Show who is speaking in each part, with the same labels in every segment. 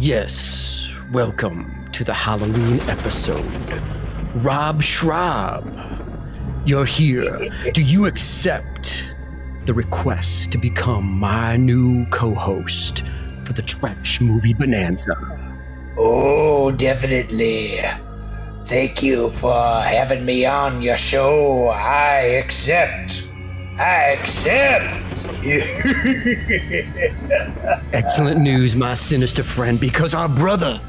Speaker 1: Yes, welcome to the Halloween episode. Rob Schrab, you're here. Do you accept the request to become my new co-host for the trash movie Bonanza?
Speaker 2: Oh, definitely. Thank you for having me on your show. I accept.
Speaker 1: Excellent news, my sinister friend, because our brother,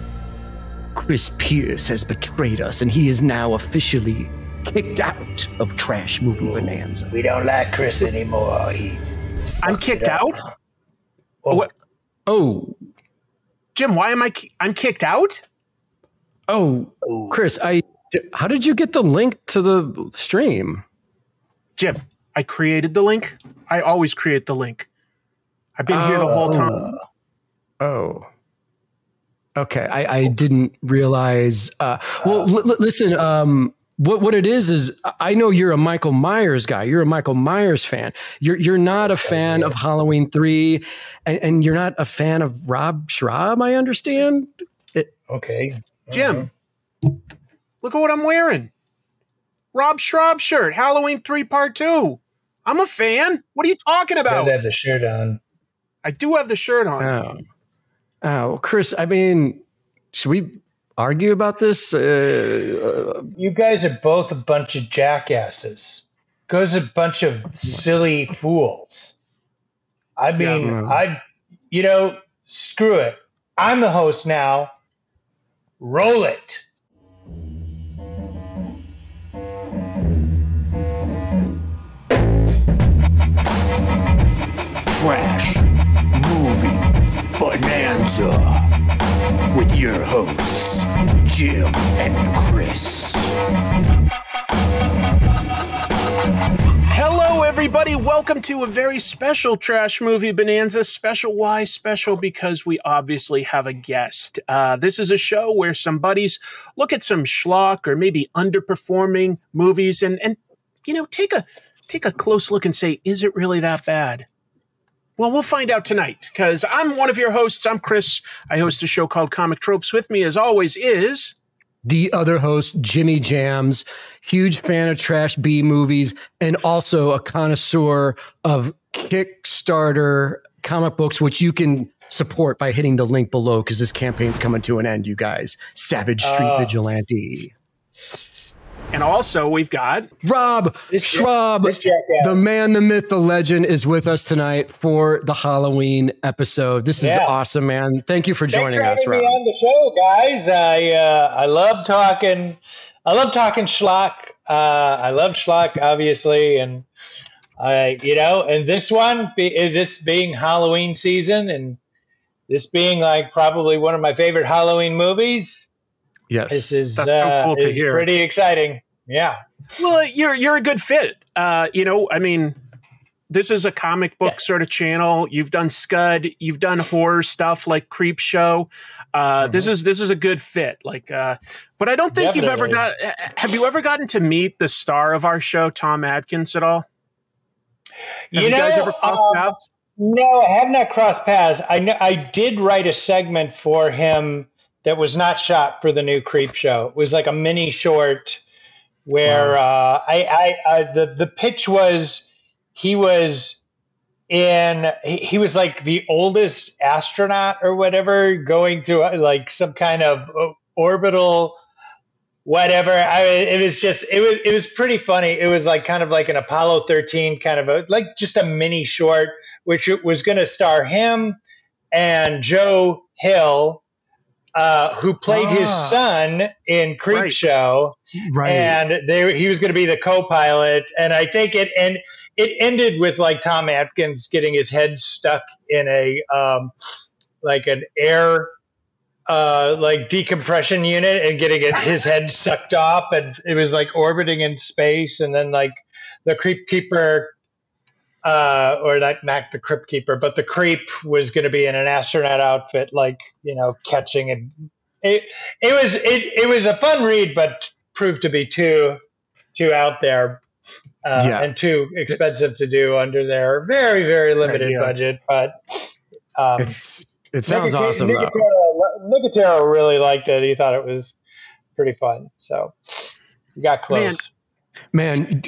Speaker 1: Chris Pierce, has betrayed us, and he is now officially kicked out of Trash Movie Bonanza.
Speaker 2: We don't like Chris anymore.
Speaker 3: I'm kicked out?
Speaker 2: Oh.
Speaker 3: What?
Speaker 1: Oh,
Speaker 3: Jim, why am I'm kicked out?
Speaker 1: oh, Chris, how did you get the link to the stream?
Speaker 3: Jim, I created the link. I always create the link. I've been here the whole time.
Speaker 1: Oh. Okay, I didn't realize. Listen, what it is I know you're a Michael Myers guy. You're a Michael Myers fan. You're not a fan of Halloween 3, and you're not a fan of Rob Schrab, I understand.
Speaker 2: Okay.
Speaker 3: Jim, look at what I'm wearing. Rob Schrab shirt, Halloween 3 Part 2. I'm a fan. What are you talking about?
Speaker 2: Does have the shirt on.
Speaker 3: I do have the shirt on.
Speaker 1: Oh, Chris, I mean, should we argue about this?
Speaker 2: You guys are both a bunch of jackasses. Guys are a bunch of silly fools. I mean, screw it. I'm the host now. Roll it.
Speaker 1: Trash Movie Bonanza with your hosts, Jim and Chris.
Speaker 3: Hello, everybody. Welcome to a very special Trash Movie Bonanza. Special, why special? Because we obviously have a guest. This is a show where some buddies look at some schlock or maybe underperforming movies and take a close look and say, is it really that bad? Well, we'll find out tonight, because I'm one of your hosts. I'm Chris. I host a show called Comic Tropes. With me, as always, is
Speaker 1: the other host, Jimmy Jams, huge fan of trash B movies, and also a connoisseur of Kickstarter comic books, which you can support by hitting the link below, because this campaign's coming to an end, you guys. Savage Street Vigilante.
Speaker 3: And also, we've got
Speaker 1: Rob Schrab, the man, the myth, the legend, is with us tonight for the Halloween episode. This is awesome, man. Thank you for joining us, Rob.
Speaker 2: Me on the show, guys. I love talking. I love talking schlock. I love schlock, obviously, and and this one, this being Halloween season, and this being like probably one of my favorite Halloween movies.
Speaker 1: Yes,
Speaker 2: this is
Speaker 3: so cool to hear.
Speaker 2: Pretty exciting. Yeah.
Speaker 3: Well, you're a good fit. I mean, this is a comic book sort of channel. You've done Scud. You've done horror stuff like Creep Show. This is a good fit. But I don't think
Speaker 2: Definitely.
Speaker 3: Have you ever gotten to meet the star of our show, Tom Atkins, at all? Have you guys ever crossed paths?
Speaker 2: No, I have not crossed paths. I did write a segment for him that was not shot for the new Creep Show. It was like a mini short where the pitch was he was like the oldest astronaut or whatever, going through like some kind of orbital whatever. It was pretty funny. It was like kind of like an Apollo 13 kind of like just a mini short, which was going to star him and Joe Hill, who played his son in Creep Show, and he was going to be the co-pilot. And I think it ended with like Tom Atkins getting his head stuck in a like an air like decompression unit and getting his head sucked off, and it was like orbiting in space, and then like the Creep Keeper. Or not the Crypt Keeper, but the Creep was going to be in an astronaut outfit, like, catching it. It was a fun read, but proved to be too out there and too expensive to do under their very, very limited budget. But
Speaker 1: it sounds awesome.
Speaker 2: Nicotero really liked it. He thought it was pretty fun. So we got close.
Speaker 1: Man,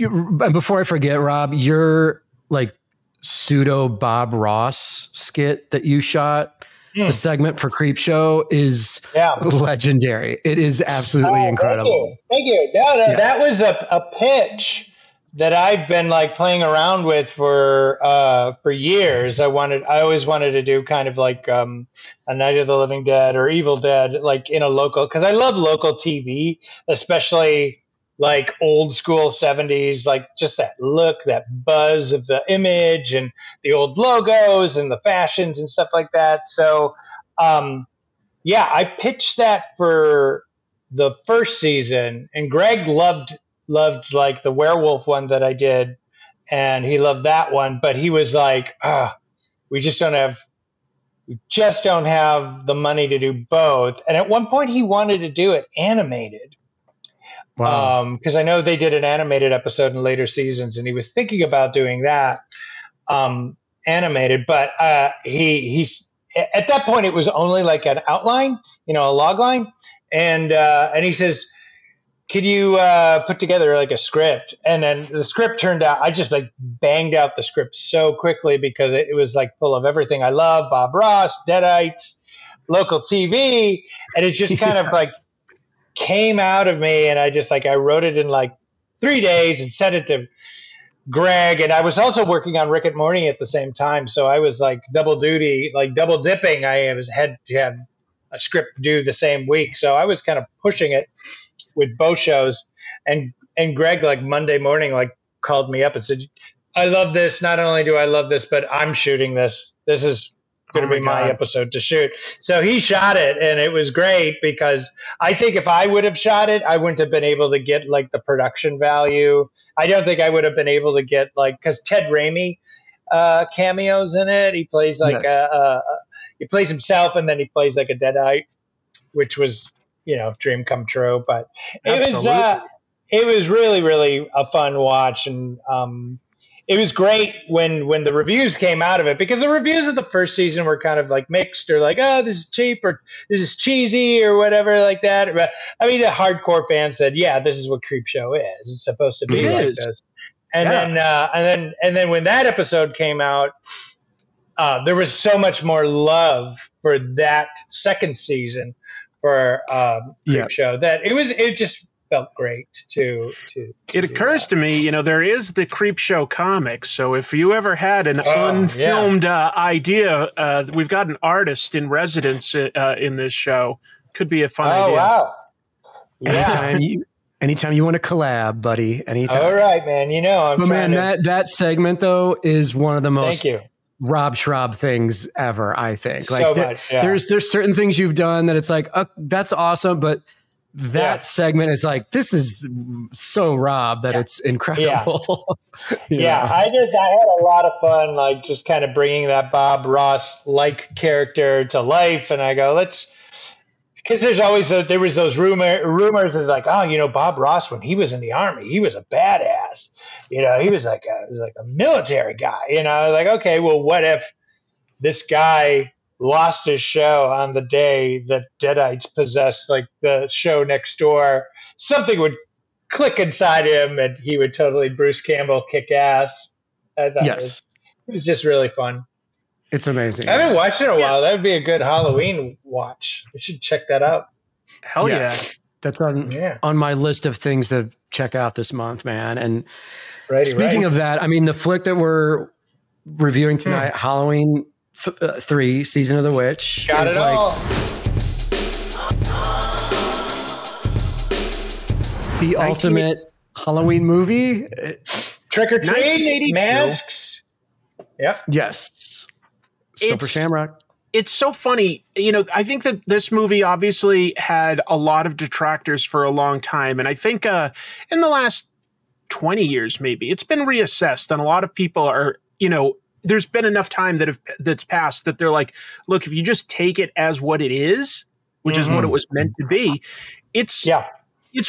Speaker 1: before I forget, Rob, your like pseudo Bob Ross skit that you shot, the segment for Creep Show is legendary. It is absolutely incredible.
Speaker 2: Thank you. No, that was a pitch that I've been like playing around with for years. I always wanted to do kind of like a Night of the Living Dead or Evil Dead, like in a local, because I love local TV, especially like old school 70s, like just that look, that buzz of the image and the old logos and the fashions and stuff like that. So, I pitched that for the first season, and Greg loved like the werewolf one that I did, and he loved that one, but he was like, we just don't have the money to do both. And at one point he wanted to do it animated. Wow. Because I know they did an animated episode in later seasons, and he was thinking about doing that animated. But he's at that point it was only like an outline, a log line, and he says, "Could you put together like a script?" And then the script turned out. I just like banged out the script so quickly because it was like full of everything I love: Bob Ross, Deadites, local TV, and it just kind of like came out of me, and I wrote it in like 3 days and sent it to Greg. And I was also working on Rick and Morty at the same time, so I was like double duty, like double dipping. I had to have a script due the same week, so I was kind of pushing it with both shows. And Greg like Monday morning like called me up and said, "I love this. Not only do I love this, but I'm shooting this. This is going to be my episode to shoot." So he shot it, and it was great because I think if I would have shot it, I wouldn't have been able to get like the production value. I don't think I would have been able to get like, because Ted Raimi cameos in it. He plays like he plays himself, and then he plays like a Deadite, which was dream come true. But it was really, really a fun watch, and it was great when the reviews came out of it, because the reviews of the first season were kind of like mixed, or like, "Oh, this is cheap," or "This is cheesy," or whatever like that. But I mean, the hardcore fans said, "Yeah, this is what Creep Show is. It's supposed to be like this." And then when that episode came out, there was so much more love for that second season for Creep Show that it just felt great to
Speaker 3: it occurs to me, there is the Creep Show comic. So if you ever had an unfilmed idea, we've got an artist in residence in this show. Could be a fun idea.
Speaker 2: Wow.
Speaker 1: Anytime you want to collab, buddy. Anytime.
Speaker 2: All right, man.
Speaker 1: That segment though is one of the most Rob Schrab things ever, I think. Like
Speaker 2: so much,
Speaker 1: there's certain things you've done that it's like, that's awesome, but that segment is like, this is so Rob that it's incredible.
Speaker 2: I had a lot of fun, like just kind of bringing that Bob Ross like character to life. And I go, because there was those rumors of like, Bob Ross, when he was in the Army, he was a badass. He was like a military guy. I was like, okay, well, what if this guy lost his show on the day that Deadites possessed like the show next door? Something would click inside him, and he would totally Bruce Campbell kick ass. I thought it was just really fun.
Speaker 1: It's amazing.
Speaker 2: I haven't watched it in a while. That would be a good Halloween watch. We should check that out.
Speaker 3: Hell yeah.
Speaker 1: That's on my list of things to check out this month, man. And speaking of that, I mean, the flick that we're reviewing tonight, Halloween 3, Season of the Witch.
Speaker 2: Got it all.
Speaker 1: The ultimate Halloween movie.
Speaker 2: Trick or treat, masks. Yeah.
Speaker 1: Yes. Silver Shamrock.
Speaker 3: It's so funny. I think that this movie obviously had a lot of detractors for a long time. And I think in the last 20 years, maybe, it's been reassessed. And a lot of people are, there's been enough time that's passed that they're like, look, if you just take it as what it is, which is what it was meant to be, it's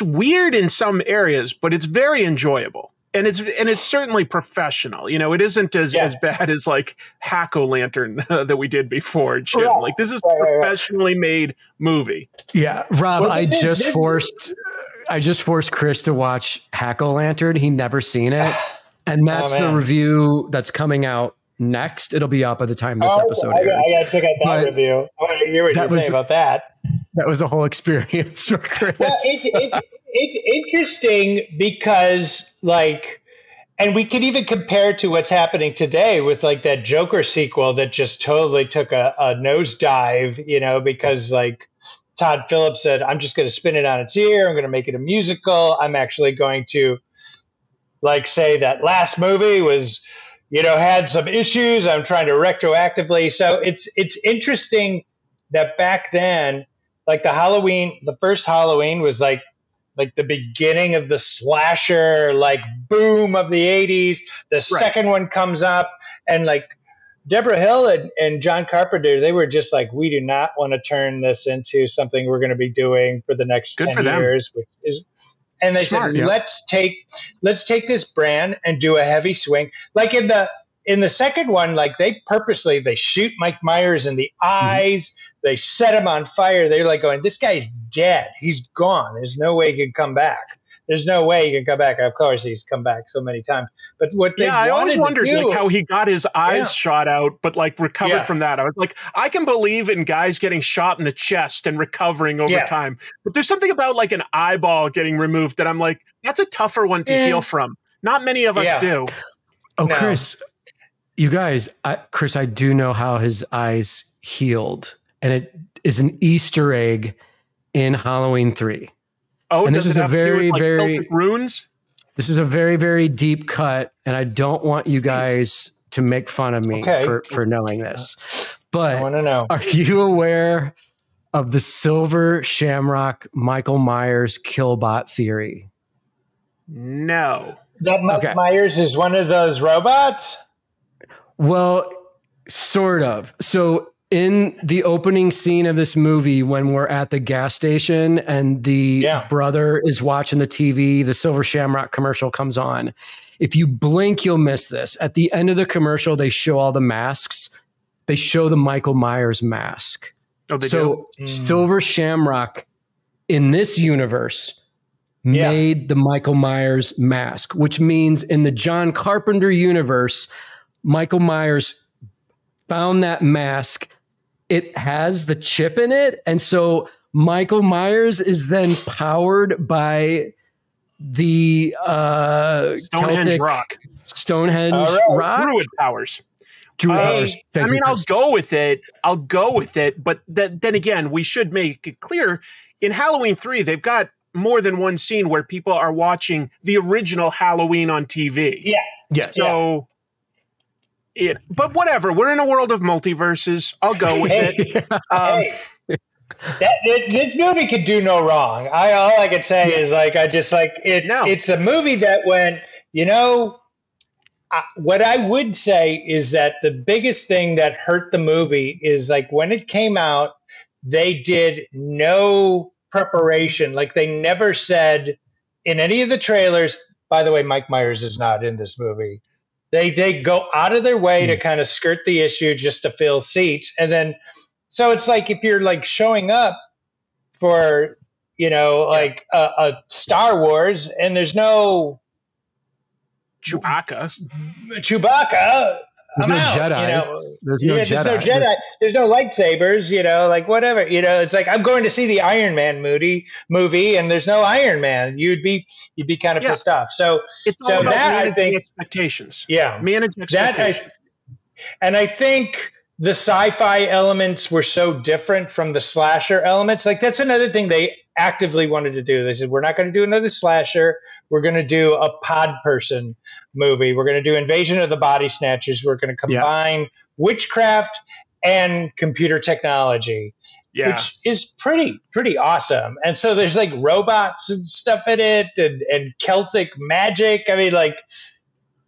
Speaker 3: weird in some areas, but it's very enjoyable. And it's certainly professional. You know, it isn't as bad as like Hack-O-Lantern that we did before, Jim. Right. Like, this is a professionally made movie.
Speaker 1: Yeah, Rob, I just forced Chris to watch Hack-O-Lantern. He never seen it. And that's the review that's coming out next. It'll be up by the time this episode airs.
Speaker 2: I got to check out that review. I want to hear what you say about that.
Speaker 1: That was a whole experience for Chris.
Speaker 2: Well, it's interesting because, like, and we can even compare it to what's happening today with, like, that Joker sequel that just totally took a nosedive, you know, because, like, Todd Phillips said, I'm just going to spin it on its ear. I'm going to make it a musical. I'm actually going to, like, say that last movie was, you know, had some issues. I'm trying to retroactively. So it's interesting that back then, like, the first Halloween was like the beginning of the slasher, like, boom of the 80s. The second one comes up, and, like, Deborah Hill and John Carpenter, they were just like, we do not want to turn this into something we're going to be doing for the next 10 years, which is, and they said, let's take this brand and do a heavy swing. Like in the second one, like, they shoot Mike Myers in the eyes. Mm-hmm. They set him on fire. They're like going, this guy's dead. He's gone. There's no way he can come back. Of course, he's come back so many times. But what they
Speaker 3: I always wondered like how he got his eyes shot out, but like recovered from that. I was like, I can believe in guys getting shot in the chest and recovering over time. But there's something about like an eyeball getting removed that I'm like, that's a tougher one to heal from. Not many of us do.
Speaker 1: Oh, no. Chris, you guys, Chris, I do know how his eyes healed. And it is an Easter egg in Halloween 3.
Speaker 3: Oh,
Speaker 1: and this is a very, very
Speaker 3: runes.
Speaker 1: This is a very, very deep cut, and I don't want you guys to make fun of me for knowing this. But
Speaker 2: I want to know.
Speaker 1: Are you aware of the Silver Shamrock Michael Myers Killbot theory?
Speaker 3: No.
Speaker 2: That Mike Myers is one of those robots?
Speaker 1: Well, sort of. So in the opening scene of this movie, when we're at the gas station and the brother is watching the TV, the Silver Shamrock commercial comes on. If you blink, you'll miss this. At the end of the commercial, they show all the masks. They show the Michael Myers mask.
Speaker 3: Oh, they do?
Speaker 1: Silver Shamrock in this universe made the Michael Myers mask, which means in the John Carpenter universe, Michael Myers found that mask. It has the chip in it. And so Michael Myers is then powered by the
Speaker 3: Stonehenge rock.
Speaker 1: Druid
Speaker 3: powers. I mean, I'll go with it. But then again, we should make it clear in Halloween 3, they've got more than one scene where people are watching the original Halloween on TV.
Speaker 2: Yeah.
Speaker 1: Yes.
Speaker 3: So... but whatever, we're in a world of multiverses. I'll go with it.
Speaker 2: This movie could do no wrong. All I could say is like, I just like it. No. It's a movie that when, you know, what I would say is that the biggest thing that hurt the movie is like when it came out, they did no preparation. Like they never said in any of the trailers, by the way, Mike Myers is not in this movie. They go out of their way to kind of skirt the issue just to fill seats. And then, so it's like if you're like showing up for, you know, like a Star Wars and there's no
Speaker 3: Chewbacca.
Speaker 1: There's no Jedi.
Speaker 2: You know? There's no Jedi. There's no lightsabers, you know, like whatever. You know, it's like I'm going to see the Iron Man movie and there's no Iron Man. You'd be kind of pissed off. So
Speaker 3: it's all about that, I think, expectations.
Speaker 2: Yeah.
Speaker 3: Manage expectations.
Speaker 2: And I think the sci-fi elements were so different from the slasher elements. Like that's another thing they actively wanted to do. They said, we're not going to do another slasher. We're going to do a pod person movie. We're going to do Invasion of the Body Snatchers. We're going to combine witchcraft and computer technology, which is pretty awesome. And so there's like robots and stuff in it and Celtic magic. I mean, like,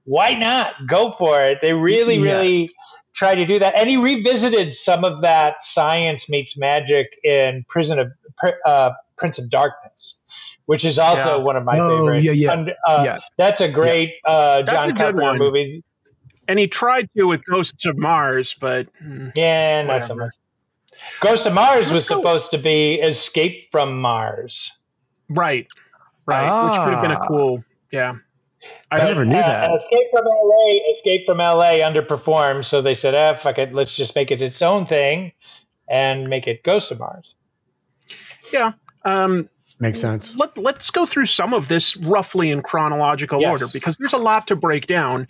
Speaker 2: why not go for it? They really try to do that. And he revisited some of that science meets magic in Prince of Darkness, which is also one of my favorites. That's a great John Carpenter movie.
Speaker 3: And he tried to with Ghosts of Mars, but
Speaker 2: not so much. Ghost of Mars was supposed to be Escape from Mars.
Speaker 3: Right. Which would have been a cool,
Speaker 1: I never knew that.
Speaker 2: Escape from LA underperformed, so they said, fuck it, let's just make it its own thing and make it Ghost of Mars.
Speaker 3: Yeah.
Speaker 1: Makes sense.
Speaker 3: Let's go through some of this roughly in chronological order, because there's a lot to break down.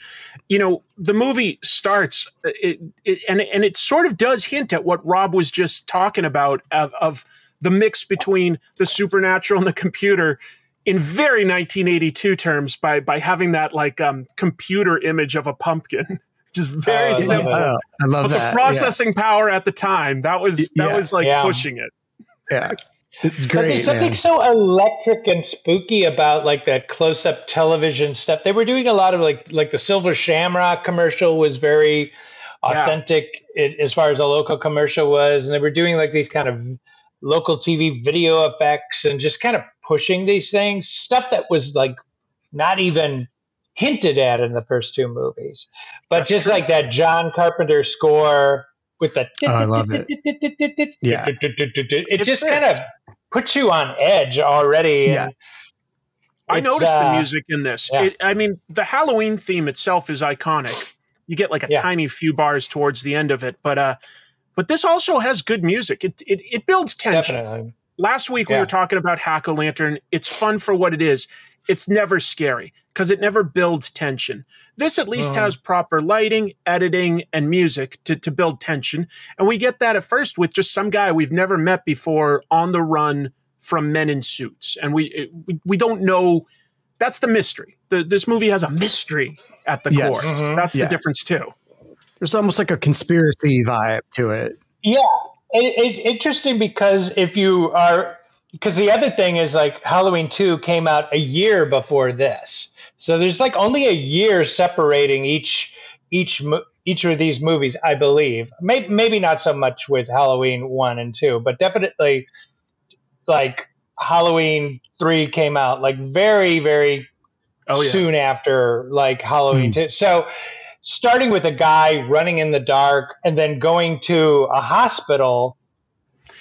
Speaker 3: You know, the movie starts, and it sort of does hint at what Rob was just talking about of the mix between the supernatural and the computer in very 1982 terms by having that like computer image of a pumpkin. Just very simple.
Speaker 1: I love
Speaker 3: that. The processing power at the time, that was pushing it.
Speaker 1: Yeah. It's great.
Speaker 2: But there's something so electric and spooky about like that close-up television stuff. They were doing a lot of like the Silver Shamrock commercial was very authentic as far as a local commercial was, and they were doing like these kind of local TV video effects and just kind of pushing these things, stuff that was like not even hinted at in the first two movies, but that's just true. Like that John Carpenter score with the
Speaker 1: I love it.
Speaker 2: It just kind of puts you on edge already.
Speaker 1: Yeah.
Speaker 3: I noticed the music in this.
Speaker 2: Yeah.
Speaker 3: I mean, the Halloween theme itself is iconic. You get like a tiny few bars towards the end of it, but this also has good music. It builds tension.
Speaker 2: Definitely.
Speaker 3: Last week we were talking about Hack-O-Lantern. It's fun for what it is. It's never scary because it never builds tension. This at least has proper lighting, editing, and music to build tension. And we get that at first with just some guy we've never met before on the run from men in suits. And we don't know. That's the mystery. This movie has a mystery at the core. Mm-hmm. That's the difference too.
Speaker 1: There's almost like a conspiracy vibe to it.
Speaker 2: Yeah. It's interesting because because the other thing is like Halloween 2 came out a year before this. So there's like only a year separating each of these movies, I believe. Maybe not so much with Halloween 1 and 2, but definitely like Halloween 3 came out like very, very soon after like Halloween 2. So starting with a guy running in the dark and then going to a hospital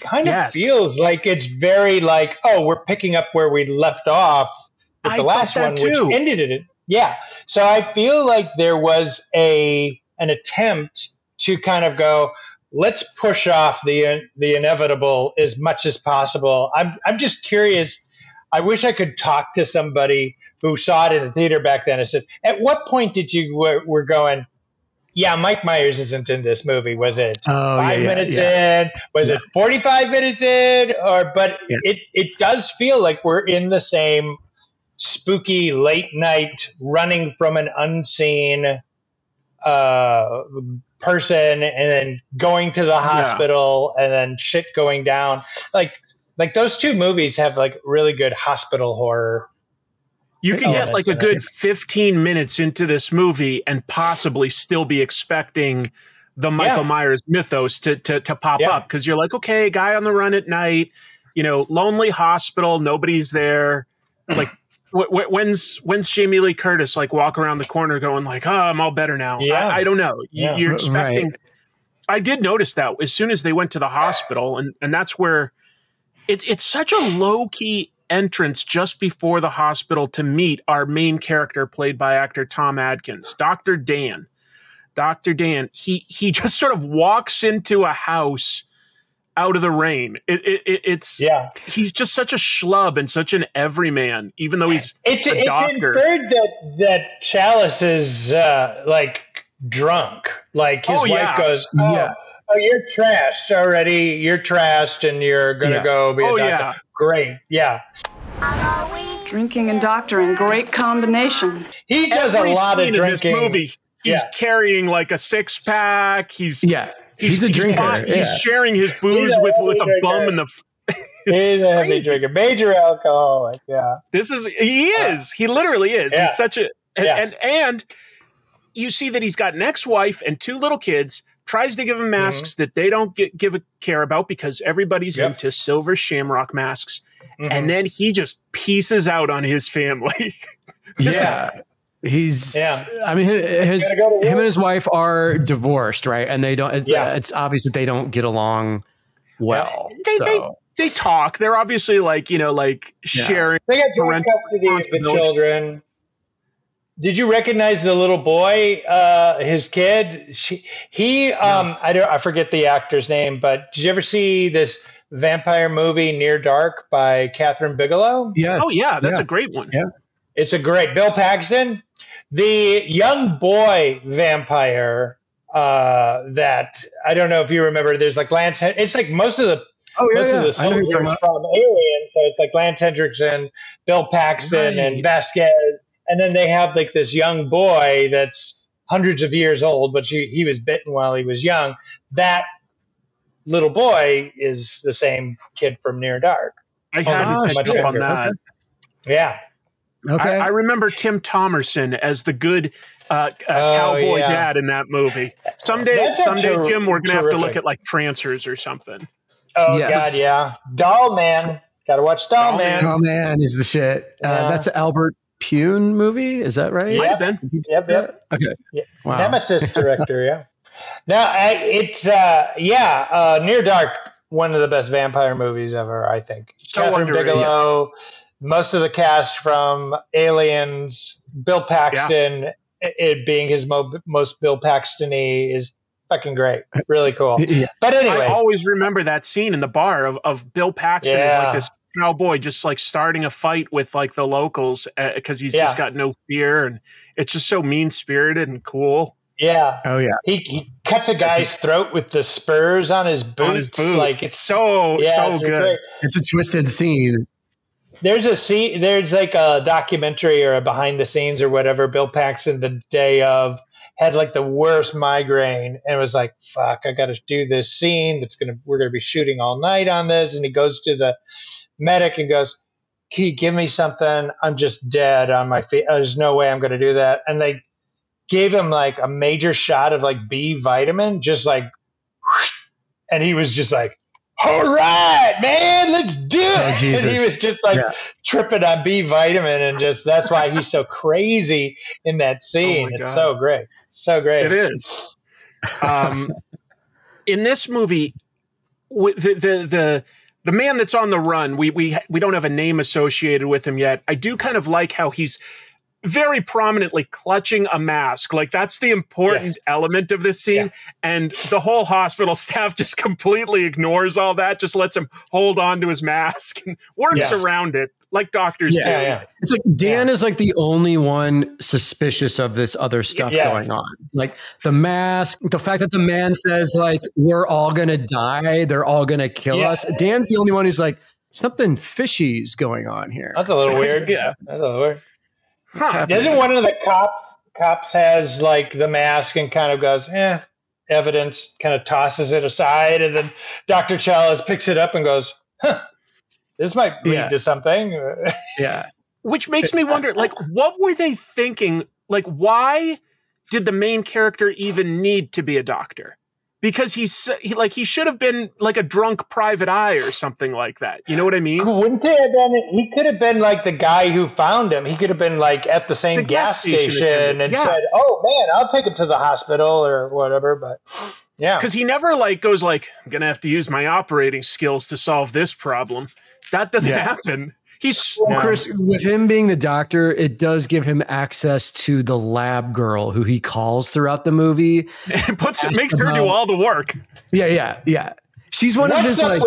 Speaker 2: kind of feels like it's very like, we're picking up where we left off with the last one, which ended it. Yeah. So I feel like there was an attempt to kind of go, let's push off the inevitable as much as possible. I'm just curious. I wish I could talk to somebody who saw it in the theater back then and said, at what point did you were going, yeah, Mike Myers isn't in this movie. Was it 5 minutes in? Was it 45 minutes in? But it does feel like we're in the same spooky late night running from an unseen person and then going to the hospital and then shit going down. Like those two movies have like really good hospital horror.
Speaker 3: You can get like a good 15 minutes into this movie and possibly still be expecting the Michael Myers mythos to pop up because you're like, okay, guy on the run at night, lonely hospital, nobody's there. Like, when's Jamie Lee Curtis like walk around the corner going like, I'm all better now? Yeah. I don't know. You're expecting. Right. I did notice that as soon as they went to the hospital, and that's where it's such a low key entrance just before the hospital to meet our main character played by actor Tom Adkins, Dr. Dan. Dr. Dan, he just sort of walks into a house out of the rain. He's just such a schlub and such an everyman, even though he's a doctor.
Speaker 2: It's inferred that Chalice is like drunk. Like his wife goes, oh, you're trashed already. You're trashed, and you're gonna go be a doctor. Yeah. Great,
Speaker 4: Drinking and doctoring, great combination.
Speaker 2: He does a lot of drinking.
Speaker 3: In this movie, he's carrying like a 6-pack. He's
Speaker 1: a drinker.
Speaker 3: He's sharing his booze with a bum in the.
Speaker 2: He's a heavy drinker, major alcoholic. Yeah,
Speaker 3: he is. He literally is. Yeah. He's such a and you see that he's got an ex-wife and 2 little kids. Tries to give them masks that they don't give a care about because everybody's into silver shamrock masks. and then he just pieces out on his family.
Speaker 1: He's, I mean, him and his wife are divorced, right? And they don't, it's obvious that they don't get along well.
Speaker 3: They talk. They're obviously like, sharing.
Speaker 2: They got joint custody of the children. Did you recognize the little boy, his kid? I forget the actor's name, but did you ever see this vampire movie Near Dark by Catherine Bigelow?
Speaker 1: Yes.
Speaker 3: Oh yeah, that's a great one.
Speaker 1: Yeah.
Speaker 2: It's a great Bill Paxton. The young boy vampire that I don't know if you remember. There's like Lance. It's like most of the soldiers from Alien. So it's like Lance Hendrickson, Bill Paxton, and Vasquez, and then they have like this young boy that's hundreds of years old, but he was bitten while he was young. That little boy is the same kid from Near Dark.
Speaker 3: I hadn't picked up on that.
Speaker 2: Okay. Yeah.
Speaker 1: Okay.
Speaker 3: I remember Tim Thomerson as the good cowboy dad in that movie. Someday, Jim, we're gonna have to look at like Trancers or something.
Speaker 2: Oh God, yeah. Doll Man. Gotta watch Doll Man.
Speaker 1: Doll Man is the shit. That's an Albert Pune movie. Is that right?
Speaker 3: Might have been.
Speaker 2: Yep.
Speaker 1: Okay.
Speaker 2: Yeah.
Speaker 1: Wow.
Speaker 2: Nemesis director. Yeah. Now it's Near Dark. One of the best vampire movies ever, I think.
Speaker 3: So
Speaker 2: Catherine
Speaker 3: underrated.
Speaker 2: Bigelow. Most of the cast from Aliens, Bill Paxton, it being his most Bill Paxton-y is fucking great. Really cool. But anyway.
Speaker 3: I always remember that scene in the bar of Bill Paxton as like this cowboy just like starting a fight with like the locals because he's just got no fear, and it's just so mean-spirited and cool.
Speaker 2: Yeah.
Speaker 1: Oh, yeah.
Speaker 2: He cuts a guy's throat with the spurs on his boots. Like it's
Speaker 3: so good.
Speaker 2: Great.
Speaker 1: It's a twisted scene.
Speaker 2: There's like a documentary or a behind the scenes or whatever. Bill Paxton, the day of, had like the worst migraine and was like, fuck, I got to do this scene. We're going to be shooting all night on this. And he goes to the medic and goes, can you give me something? I'm just dead on my feet. There's no way I'm going to do that. And they gave him like a major shot of like B vitamin, just like, and he was just like, all right, man, let's do it. Oh, and he was just like tripping on B vitamin, and just that's why he's so crazy in that scene. It's so great. So great.
Speaker 3: It is. In this movie, the man that's on the run, we don't have a name associated with him yet. I do kind of like how he's very prominently clutching a mask. Like that's the important element of this scene. Yeah. And the whole hospital staff just completely ignores all that, just lets him hold on to his mask and works around it like doctors do. Yeah.
Speaker 1: It's like Dan is like the only one suspicious of this other stuff going on. Like the mask, the fact that the man says like, we're all going to die. They're all going to kill us. Dan's the only one who's like, something fishy's going on here.
Speaker 2: That's a little weird. That's a little weird.
Speaker 1: Huh.
Speaker 2: Doesn't one of the cops has like the mask and kind of goes, evidence, kind of tosses it aside, and then Dr. Chalice picks it up and goes, this might lead to something.
Speaker 3: Which makes me wonder, like, what were they thinking? Like, why did the main character even need to be a doctor? Because he should have been like a drunk private eye or something like that. You know what I mean?
Speaker 2: Wouldn't it have been? He could have been like the guy who found him. He could have been like at the same gas station and said, "Oh man, I'll take him to the hospital or whatever." But
Speaker 3: because he never like goes like, "I'm gonna have to use my operating skills to solve this problem." That doesn't happen.
Speaker 1: Chris, with him being the doctor, it does give him access to the lab girl who he calls throughout the movie.
Speaker 3: It makes her do all the work.
Speaker 1: Yeah. She's one of his like.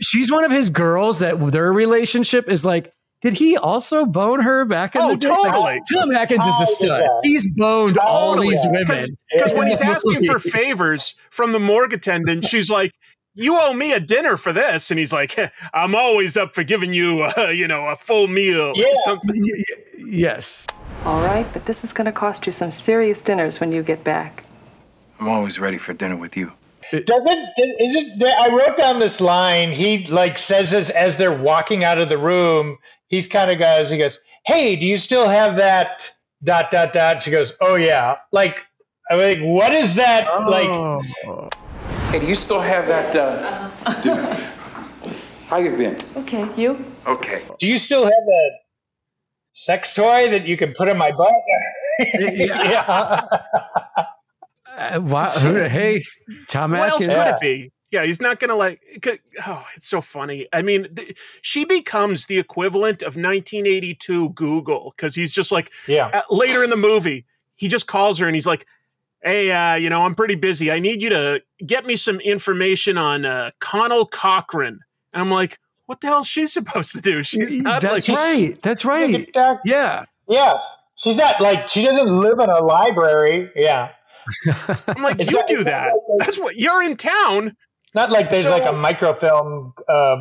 Speaker 1: She's one of his girls that their relationship is like. Did he also bone her back in the day?
Speaker 3: Totally.
Speaker 1: Tim Atkins is a stud. He's boned all these women.
Speaker 3: Because when he's asking for favors from the morgue attendant, she's like, you owe me a dinner for this. And he's like, I'm always up for giving you, a full meal.
Speaker 2: Yeah.
Speaker 3: Or something.
Speaker 1: Yes.
Speaker 5: All right, but this is going to cost you some serious dinners when you get back.
Speaker 6: I'm always ready for dinner with you.
Speaker 2: I wrote down this line. He like says this as they're walking out of the room. He goes, hey, do you still have that ... She goes, oh yeah. Like, I'm like, what is that? Like,
Speaker 6: hey, do you still have that? How you been?
Speaker 5: Okay, you?
Speaker 6: Okay.
Speaker 2: Do you still have a sex toy that you can put in my butt?
Speaker 1: Yeah. Wow. Hey, Tom
Speaker 3: What else
Speaker 1: Atkins.
Speaker 3: could it be? Yeah, he's not going to like. Oh, it's so funny. I mean, she becomes the equivalent of 1982 Google because he's just like, later in the movie, he just calls her and he's like, hey, I'm pretty busy. I need you to get me some information on Connell Cochran. And I'm like, what the hell is she supposed to do? She's not
Speaker 1: That's
Speaker 3: like,
Speaker 1: right. That's right. Yeah.
Speaker 2: Yeah. She's not like, she doesn't live in a library. Yeah.
Speaker 3: I'm like, you do that. That's what you're in town.
Speaker 2: Not like there's like a microfilm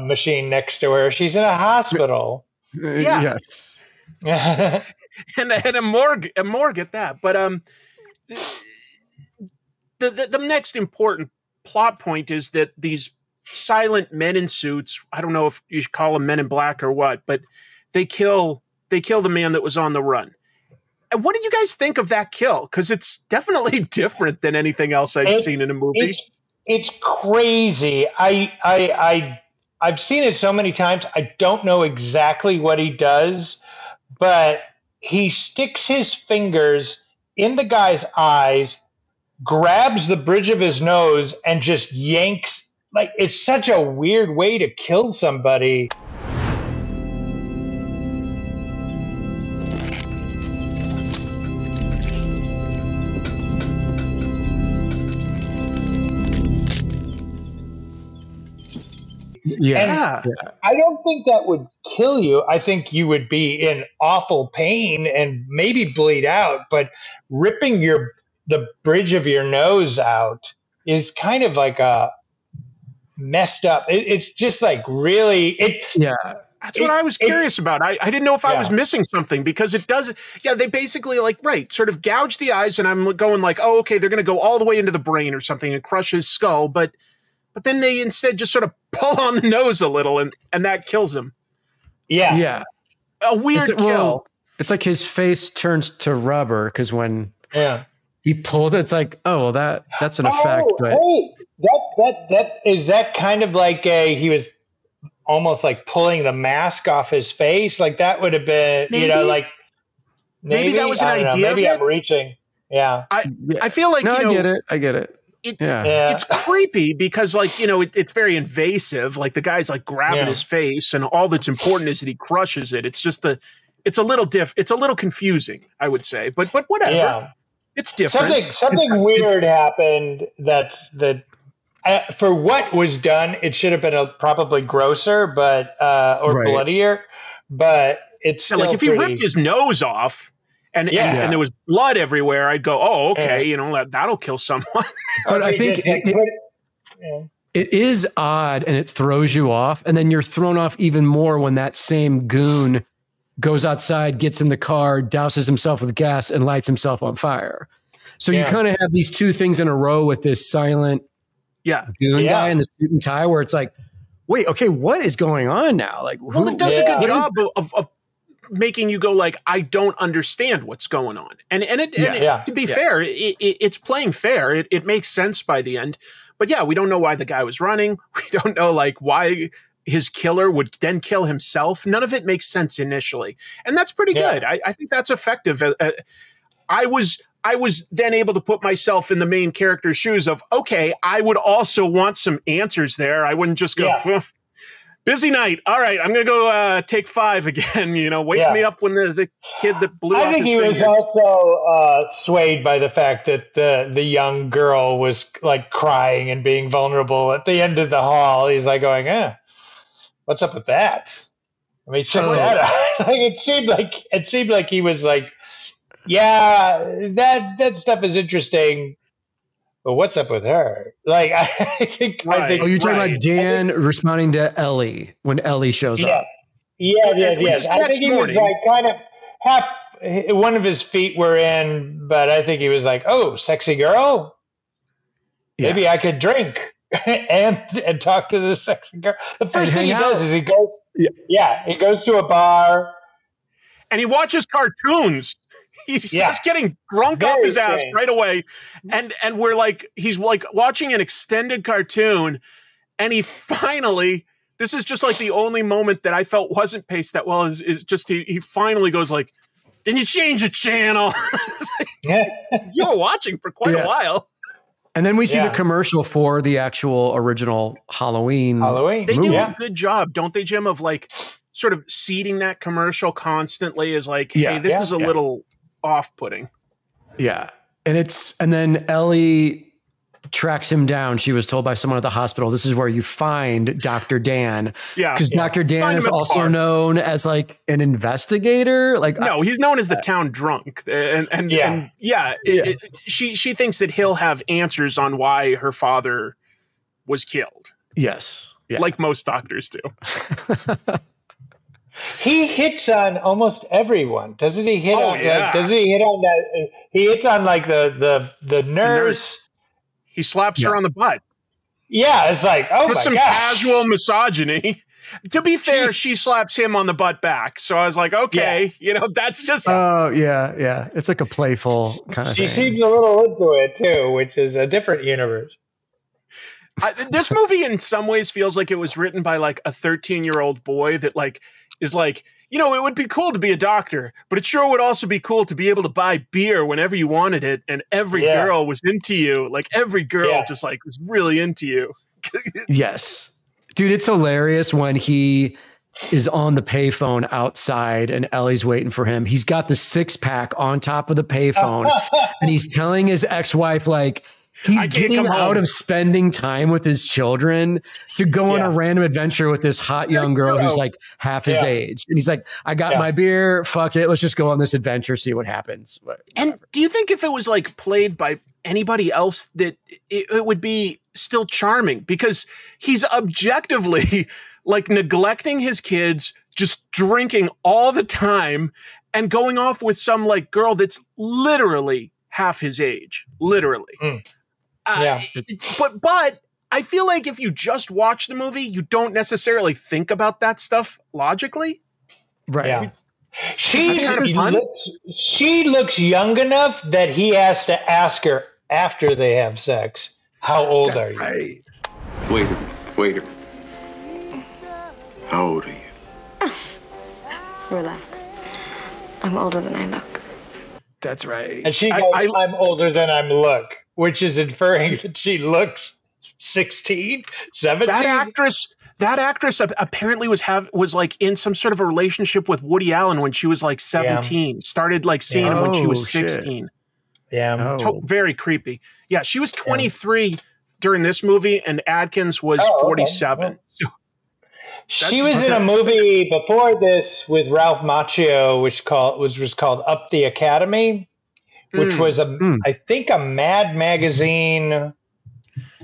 Speaker 2: machine next to her. She's in a hospital.
Speaker 1: Yes.
Speaker 3: and a morgue at that. But the next important plot point is that these silent men in suits, I don't know if you should call them men in black or what, but they kill the man that was on the run. And what did you guys think of that kill? Because it's definitely different than anything else I've seen in a movie.
Speaker 2: It's crazy. I've seen it so many times. I don't know exactly what he does, but he sticks his fingers in the guy's eyes, grabs the bridge of his nose, and just yanks. Like, it's such a weird way to kill somebody.
Speaker 1: Yeah.
Speaker 2: I don't think that would kill you. I think you would be in awful pain and maybe bleed out, but ripping the bridge of your nose out is kind of like a messed up. It's just like really
Speaker 3: That's what I was curious about. I didn't know if I was missing something because it does. Yeah, they basically sort of gouge the eyes, and I'm going like, oh, okay, they're going to go all the way into the brain or something and crush his skull, but then they instead just sort of pull on the nose a little, and that kills him.
Speaker 1: Yeah.
Speaker 3: A weird kill. Well,
Speaker 1: it's like his face turns to rubber because when he pulled it, it's like, oh, well, that's an effect. But
Speaker 2: hey, that is that kind of like he was almost like pulling the mask off his face. Like that would have been, maybe
Speaker 3: that was an idea.
Speaker 2: Maybe I'm reaching. Yeah.
Speaker 3: I feel like,
Speaker 1: I get it.
Speaker 3: It's creepy because it's very invasive. Like the guy's like grabbing his face, and all that's important is that he crushes it. It's just it's a little it's a little confusing, I would say, but whatever. Yeah. It's different.
Speaker 2: Something weird happened that for what was done, it should have been probably grosser, but bloodier. But it's still
Speaker 3: like if he ripped his nose off. And there was blood everywhere, I'd go, oh, okay, that'll kill someone.
Speaker 1: But I think it is odd, and it throws you off, and then you're thrown off even more when that same goon goes outside, gets in the car, douses himself with gas, and lights himself on fire. So you kind of have these two things in a row with this silent goon guy in the suit and tie, where it's like, wait, okay, what is going on now? Like,
Speaker 3: it does a good job of making you go like, I don't understand what's going on. And to be fair, it's playing fair. It makes sense by the end. But we don't know why the guy was running. We don't know why his killer would then kill himself. None of it makes sense initially. And that's pretty good. I think that's effective. I was then able to put myself in the main character's shoes of, okay, I would also want some answers there. I wouldn't just go, busy night. All right, I'm going to go take 5 again. Wake me up when the kid that blew off his fingers.
Speaker 2: I think he was also swayed by the fact that the young girl was like crying and being vulnerable at the end of the hall. He's like going, what's up with that? I mean, check that out. It seemed like he was like, that stuff is interesting. But what's up with her? Like, I think.
Speaker 1: You're talking about Dan responding to Ellie when Ellie shows up.
Speaker 2: Yes. I think he was like kind of half. One of his feet were in, but I think he was like, "Oh, sexy girl, maybe I could drink and talk to this sexy girl." The first thing he does is he goes to a bar
Speaker 3: and he watches cartoons. He's just getting drunk off his ass right away. And he's like watching an extended cartoon, and he finally This is just like the only moment that I felt wasn't paced that well is just he finally goes like, "Can you change the channel?" You were watching for quite a while.
Speaker 1: And then we see the commercial for the actual original Halloween.
Speaker 3: They do a good job, don't they, Jim, of like sort of seeding that commercial constantly as like, hey, this is a little off-putting.
Speaker 1: Yeah. And then Ellie tracks him down. She was told by someone at the hospital, this is where you find Dr. Dan. Yeah. Because Dr. Dan is also known as like an investigator. Like
Speaker 3: no, he's known as the town drunk. She thinks that he'll have answers on why her father was killed.
Speaker 1: Yes. Yeah.
Speaker 3: Like most doctors do.
Speaker 2: He hits on almost everyone, doesn't he? Doesn't he hit on that? He hits on like the nurse.
Speaker 3: He slaps her on the butt.
Speaker 2: Yeah, it's like, oh my gosh.
Speaker 3: Some casual misogyny. To be fair, she slaps him on the butt back. So I was like, okay, that's just.
Speaker 1: Oh, yeah. It's like a playful kind of thing.
Speaker 2: She seems a little into it too, which is a different universe.
Speaker 3: This movie in some ways feels like it was written by like a 13-year-old boy that like is like, it would be cool to be a doctor, but it sure would also be cool to be able to buy beer whenever you wanted it. And every girl was into you. Like every girl just like was really into you.
Speaker 1: Yes. Dude, it's hilarious when he is on the payphone outside and Ellie's waiting for him. He's got the 6-pack on top of the payphone and he's telling his ex-wife, like, he's getting out of spending time with his children to go on a random adventure with this hot young girl who's like half his age. And he's like, I got my beer. Fuck it. Let's just go on this adventure, see what happens.
Speaker 3: And do you think if it was like played by anybody else that it would be still charming? Because he's objectively like neglecting his kids, just drinking all the time and going off with some like girl that's literally half his age. Literally. But I feel like if you just watch the movie, you don't necessarily think about that stuff logically.
Speaker 1: Right.
Speaker 2: Yeah. She looks young enough that he has to ask her after they have sex, how old are you?
Speaker 6: Right. Wait a minute. How old are you?
Speaker 7: Relax. I'm older than I look.
Speaker 1: That's right.
Speaker 2: And she goes, I'm older than I look, which is inferring that she looks 16, 17.
Speaker 3: That actress apparently was like in some sort of a relationship with Woody Allen when she was like 17. Yeah. Started like seeing him when she was 16.
Speaker 2: Yeah.
Speaker 3: Very creepy. Yeah, she was 23 during this movie and Adkins was 47. Okay. So,
Speaker 2: she was in a movie before this with Ralph Macchio, which was called Up the Academy, which was I think a Mad Magazine,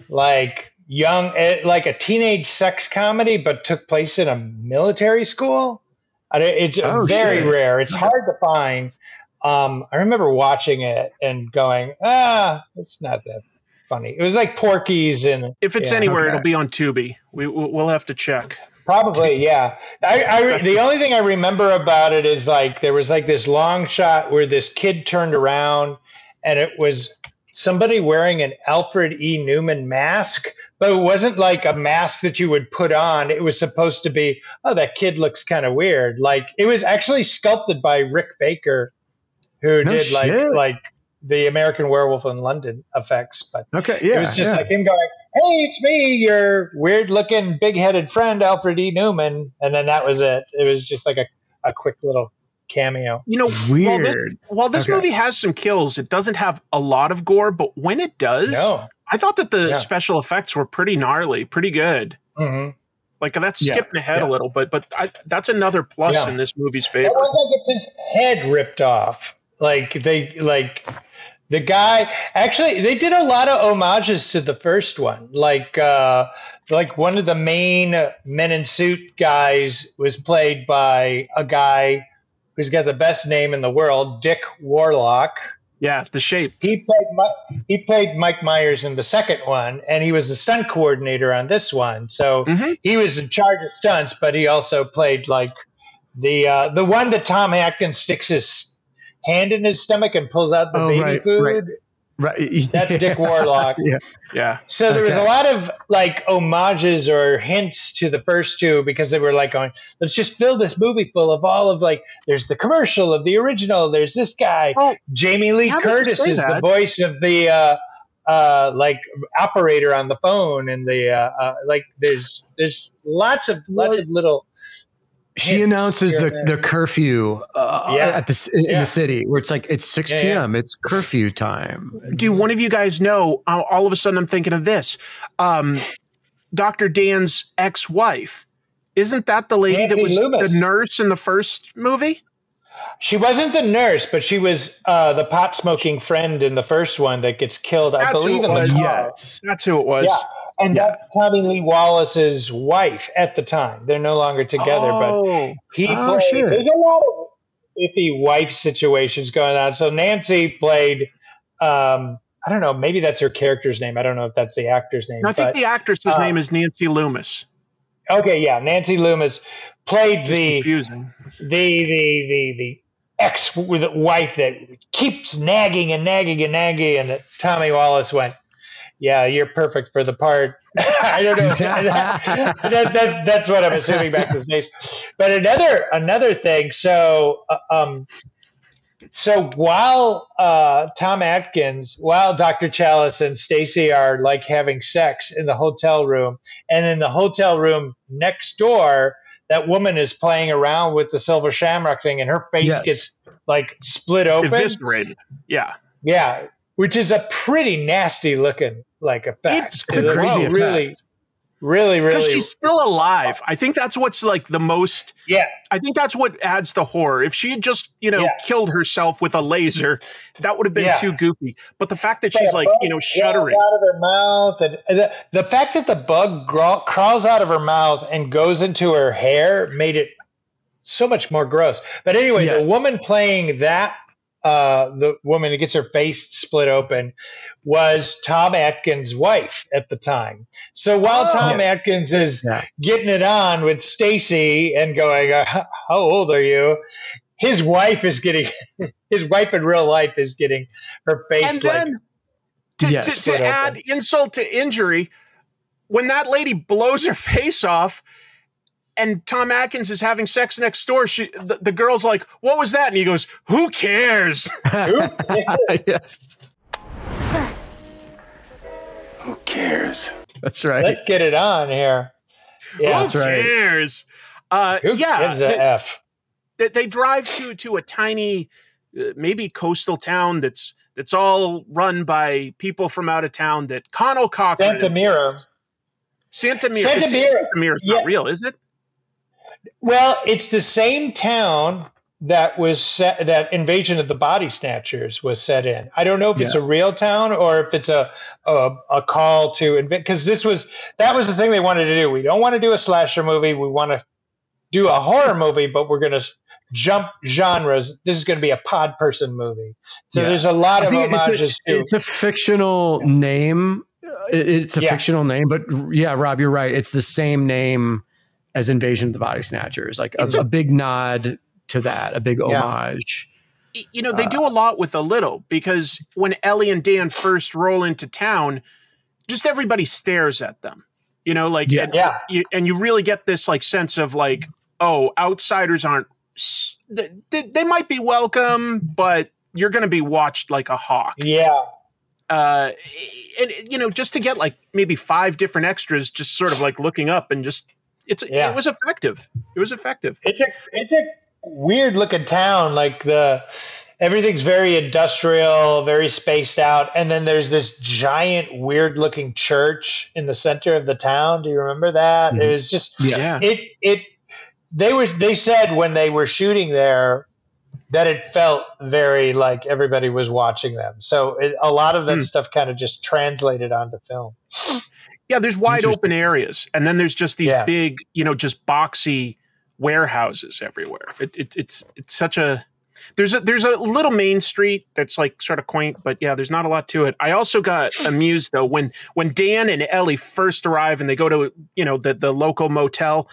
Speaker 2: like like a teenage sex comedy, but took place in a military school. It's very rare. It's hard to find. I remember watching it and going, it's not that funny. It was like Porky's, and
Speaker 3: if it's anywhere, it'll be on Tubi. We'll have to check.
Speaker 2: Probably, yeah. The only thing I remember about it is like there was like this long shot where this kid turned around and it was somebody wearing an Alfred E. Newman mask, but it wasn't like a mask that you would put on. It was supposed to be, that kid looks kind of weird. Like it was actually sculpted by Rick Baker, who did like the American Werewolf in London effects. But it was just like him going, hey, it's me, your weird-looking, big-headed friend, Alfred E. Newman. And then that was it. It was just like a quick little cameo.
Speaker 1: Weird.
Speaker 3: While this movie has some kills, it doesn't have a lot of gore, but when it does, I thought that the special effects were pretty gnarly, pretty good. Mm-hmm. Like, that's skipping ahead a little, but that's another plus in this movie's favor.
Speaker 2: That one guy gets his head ripped off. The guy, actually, they did a lot of homages to the first one. Like one of the main Men in Suit guys was played by a guy who's got the best name in the world, Dick Warlock.
Speaker 3: Yeah, The Shape.
Speaker 2: He played Mike Myers in the second one, and he was the stunt coordinator on this one. So he was in charge of stunts, but he also played like the one that Tom Atkins sticks his hand in his stomach and pulls out the baby food.
Speaker 1: Right.
Speaker 2: That's Dick Warlock.
Speaker 3: Yeah.
Speaker 2: So there was a lot of like homages or hints to the first two because they were like going, let's just fill this movie full of all of like, there's the commercial of the original. There's this guy, Jamie Lee Curtis is the voice of the like operator on the phone, and the like. There's lots of little.
Speaker 1: She announces the curfew in the city where it's like it's 6 p.m. It's curfew time.
Speaker 3: Do one of you guys know? All of a sudden, I'm thinking of this. Dr. Dan's ex-wife, isn't that the lady that was the nurse in the first movie?
Speaker 2: She wasn't the nurse, but she was the pot smoking friend in the first one that gets killed. I believe in the car.
Speaker 3: Yes, that's who it was.
Speaker 2: Yeah. And that's Tommy Lee Wallace's wife at the time. They're no longer together, but he played. Sure. There's a lot of iffy wife situations going on. So Nancy played, I don't know, maybe that's her character's name. I don't know if that's the actor's name.
Speaker 3: I think the actress's name is Nancy Loomis.
Speaker 2: Okay, yeah, Nancy Loomis played the ex-wife that keeps nagging, and Tommy Wallace went, yeah, you're perfect for the part. I don't know. That's what I'm assuming back to stage. But another thing. So while while Dr. Chalice and Stacy are like having sex in the hotel room, and in the hotel room next door, that woman is playing around with the silver shamrock thing, and her face gets like split open,
Speaker 3: eviscerated. Yeah.
Speaker 2: Which is a pretty nasty looking like effect.
Speaker 1: It's a crazy effect.
Speaker 2: Really.
Speaker 3: Because she's still alive. I think that's what's like the most.
Speaker 2: Yeah.
Speaker 3: I think that's what adds the horror. If she had just, killed herself with a laser, that would have been too goofy. But the fact that she's like, shuddering
Speaker 2: out of her mouth, and the fact that the bug crawls out of her mouth and goes into her hair made it so much more gross. But anyway, the woman playing that. The woman who gets her face split open was Tom Atkins' wife at the time. So while Tom Atkins is getting it on with Stacy and going, how old are you? His wife in real life is getting her face
Speaker 3: and then to add insult to injury, when that lady blows her face off, and Tom Atkins is having sex next door, the girl's like, what was that? And he goes, who cares?
Speaker 1: Yes.
Speaker 6: Who cares?
Speaker 1: That's right.
Speaker 2: Let's get it on here. Yeah,
Speaker 3: who cares?
Speaker 2: Who gives a F?
Speaker 3: They drive to a tiny, maybe coastal town that's all run by people from out of town that Connell Cochran.
Speaker 2: Santa Mira.
Speaker 3: Santa Mira's not real, is it?
Speaker 2: Well, it's the same town that was set, that Invasion of the Body Snatchers was set in. I don't know if it's a real town or if it's a call to invent, because that was the thing they wanted to do. We don't want to do a slasher movie. We want to do a horror movie, but we're going to jump genres. This is going to be a pod person movie. So there's a lot of homages.
Speaker 1: It's a fictional name. It's a fictional name, but Rob, you're right. It's the same name as Invasion of the Body Snatchers, like a big nod to that, a big homage.
Speaker 3: They do a lot with a little, because when Ellie and Dan first roll into town, just everybody stares at them, and you really get this like sense of like, oh, outsiders aren't, they might be welcome, but you're going to be watched like a hawk.
Speaker 2: Yeah.
Speaker 3: And just to get like maybe 5 different extras, just sort of like looking up and just, it was effective. It was effective.
Speaker 2: It's a weird looking town. Like everything's very industrial, very spaced out. And then there's this giant weird looking church in the center of the town. Do you remember that? Mm-hmm. It was just, they said when they were shooting there that it felt very like everybody was watching them. So a lot of that stuff kind of just translated onto film.
Speaker 3: Yeah, there's wide open areas, and then there's just these big, just boxy warehouses everywhere. It's such a there's a little main street that's like sort of quaint, but there's not a lot to it. I also got amused though when Dan and Ellie first arrive and they go to the local motel.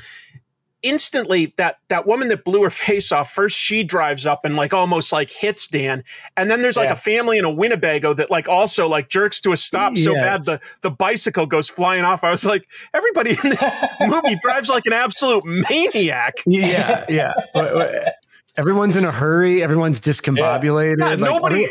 Speaker 3: instantly that woman that blew her face off, first she drives up and like almost like hits Dan, and then there's like a family in a Winnebago that like also like jerks to a stop so bad the bicycle goes flying off. I was like, everybody in this movie drives like an absolute maniac.
Speaker 1: Yeah. Everyone's in a hurry. Everyone's discombobulated.
Speaker 3: Yeah,
Speaker 1: like,
Speaker 3: nobody.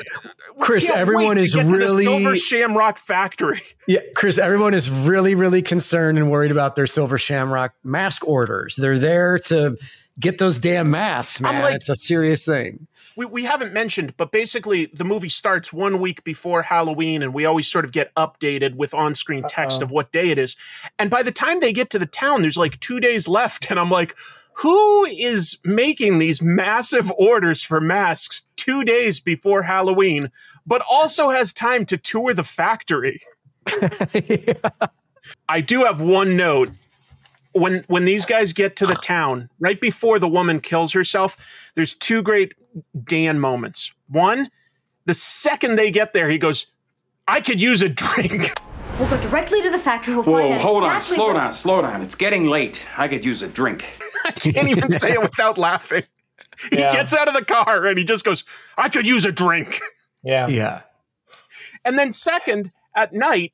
Speaker 1: Chris, everyone is really
Speaker 3: to the Silver Shamrock factory.
Speaker 1: Yeah, Chris, everyone is really, really concerned and worried about their Silver Shamrock mask orders. They're there to get those damn masks, man. Like, it's a serious thing.
Speaker 3: We haven't mentioned, but basically the movie starts 1 week before Halloween, and we always sort of get updated with on-screen text of what day it is. And by the time they get to the town, there's like 2 days left, and I'm like, who is making these massive orders for masks 2 days before Halloween, but also has time to tour the factory? I do have one note. When these guys get to the town, right before the woman kills herself, there's two great Dan moments. One, the second they get there, he goes, I could use a drink.
Speaker 7: We'll go directly to the factory. We'll
Speaker 6: Whoa,
Speaker 7: find out
Speaker 6: hold
Speaker 7: exactly
Speaker 6: on, slow down. It's getting late. I could use a drink.
Speaker 3: I can't even say it without laughing. He gets out of the car and he just goes, I could use a drink.
Speaker 1: Yeah.
Speaker 3: And then second, at night,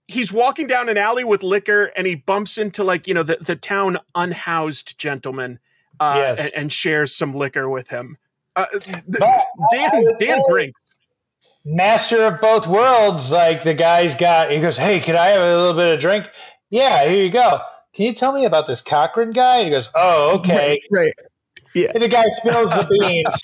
Speaker 3: he's walking down an alley with liquor and he bumps into like, you know, the town unhoused gentleman and shares some liquor with him. Dan drinks.
Speaker 2: Master of both worlds, like the guy's got, he goes, hey, can I have a little bit of drink? Yeah, here you go. Can you tell me about this Cochran guy? He goes, oh, okay.
Speaker 1: Right. Yeah.
Speaker 2: And the guy spills the beans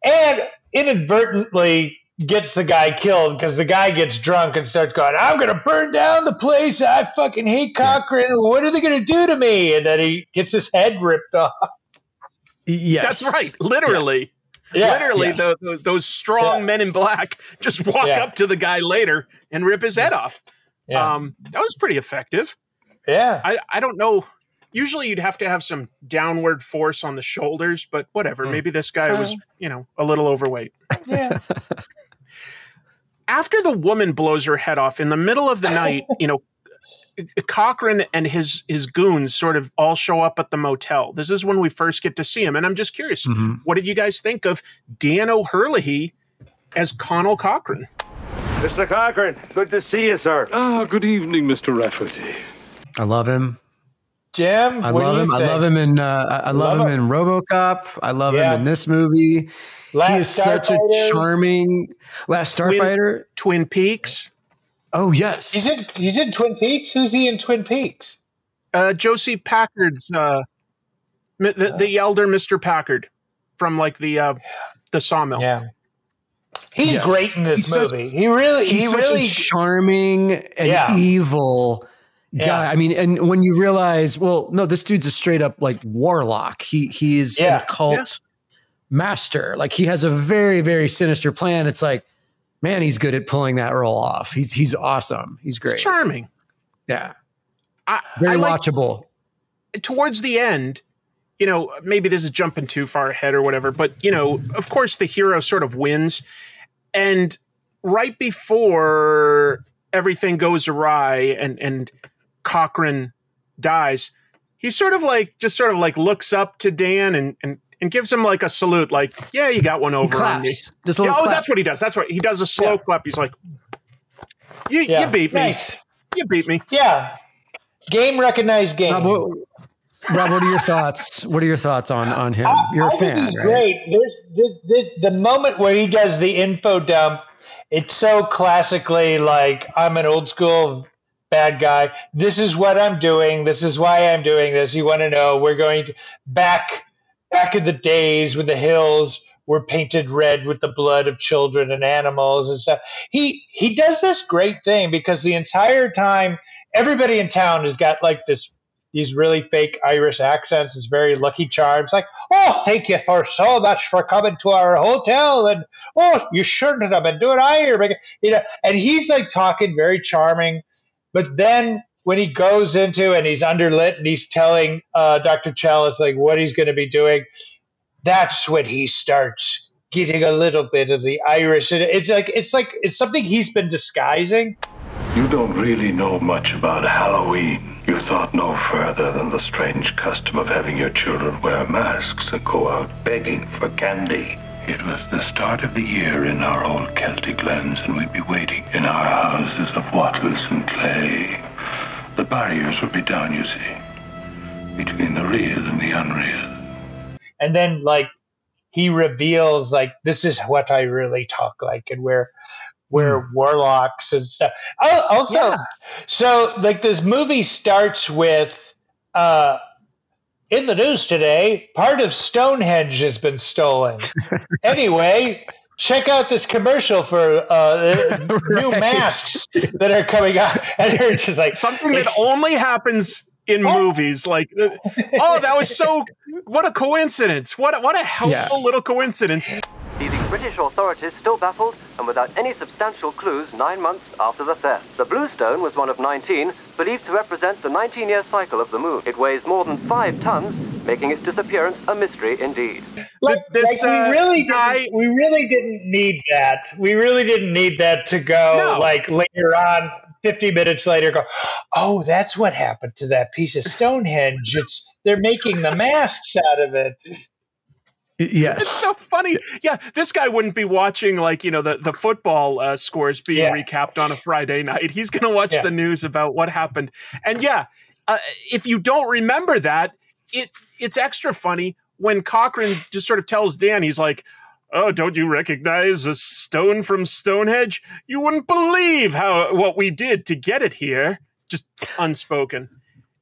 Speaker 2: and inadvertently gets the guy killed because the guy gets drunk and starts going, I'm going to burn down the place. I fucking hate Cochran. What are they going to do to me? And then he gets his head ripped off.
Speaker 1: Yes.
Speaker 3: That's right. Literally. Yeah. Literally, those strong men in black just walk up to the guy later and rip his head off. Yeah. That was pretty effective.
Speaker 2: Yeah.
Speaker 3: I don't know. Usually you'd have to have some downward force on the shoulders, but whatever. Maybe this guy was, a little overweight.
Speaker 2: Yeah.
Speaker 3: After the woman blows her head off in the middle of the night, Cochran and his goons sort of all show up at the motel. This is when we first get to see him. And I'm just curious, what did you guys think of Dan O'Herlihy as Connell Cochran?
Speaker 8: Mr. Cochran, good to see you, sir.
Speaker 6: Good evening, Mr. Rafferty.
Speaker 1: I love him.
Speaker 2: Jim,
Speaker 1: I love him. I love him in RoboCop. I love him in this movie. He is such a charming Last Starfighter.
Speaker 3: Twin Peaks.
Speaker 1: Oh yes,
Speaker 2: he's in Twin Peaks. Who's he in Twin Peaks?
Speaker 3: Josie Packard's the elder Mr. Packard from like the sawmill.
Speaker 2: Yeah, he's great in this movie. He's such a
Speaker 1: charming and evil guy. I mean, and when you realize, well, no, this dude's a straight up like warlock. He is an occult master. Like he has a very, very sinister plan. It's like, man, he's good at pulling that role off. He's awesome. He's great.
Speaker 3: He's charming.
Speaker 1: Yeah. Very watchable.
Speaker 3: Towards the end, maybe this is jumping too far ahead or whatever, but, of course the hero sort of wins. And right before everything goes awry and Cochran dies, he sort of looks up to Dan and gives him like a salute, like, yeah, you got one over on me.
Speaker 1: Just a little clap.
Speaker 3: That's what he does. That's right. He does a slow clap. He's like, you beat me.
Speaker 2: Nice.
Speaker 3: You beat me.
Speaker 2: Yeah. Game recognized game.
Speaker 1: Rob, what are your thoughts? What are your thoughts on him? You're a fan,
Speaker 2: he's
Speaker 1: right?
Speaker 2: Great. There's the moment where he does the info dump. It's so classically like, I'm an old school bad guy. This is what I'm doing. This is why I'm doing this. You want to know? We're going to back in the days when the hills were painted red with the blood of children and animals and stuff. He does this great thing because the entire time everybody in town has got like these really fake Irish accents. It's very Lucky Charms. Like, oh, thank you so much for coming to our hotel. And, oh, you shouldn't have been doing Irish. And he's like talking very charming. But then when he goes into and he's underlit and he's telling Dr. Chalice like what he's going to be doing, that's when he starts getting a little bit of the Irish. And it's something he's been disguising.
Speaker 9: You don't really know much about Halloween. You thought no further than the strange custom of having your children wear masks and go out begging for candy. It was the start of the year in our old Celtic lands, and we'd be waiting in our houses of wattles and clay. The barriers would be down, you see, between the real and the unreal.
Speaker 2: And then, like, he reveals, like, this is what I really talk like, and we're warlocks and stuff. Also, so, like, this movie starts with, in the news today, part of Stonehenge has been stolen. Anyway, check out this commercial for new masks that are coming out. And they're just like
Speaker 3: something that only happens in movies. Like, oh, that was so. What a coincidence! What a helpful little coincidence.
Speaker 10: Leaving British authorities still baffled and without any substantial clues 9 months after the theft. The blue stone was one of 19, believed to represent the 19-year cycle of the moon. It weighs more than 5 tons, making its disappearance a mystery indeed.
Speaker 2: We really didn't need that. We really didn't need that to go, like, later on, 50 minutes later, go, oh, that's what happened to that piece of Stonehenge. They're making the masks out of it.
Speaker 1: Yes.
Speaker 3: It's so funny. Yeah, this guy wouldn't be watching, like, you know, the football scores being recapped on a Friday night. He's going to watch the news about what happened. And if you don't remember that, it's extra funny when Cochran just sort of tells Dan, he's like, oh, don't you recognize a stone from Stonehenge? You wouldn't believe what we did to get it here. Just unspoken.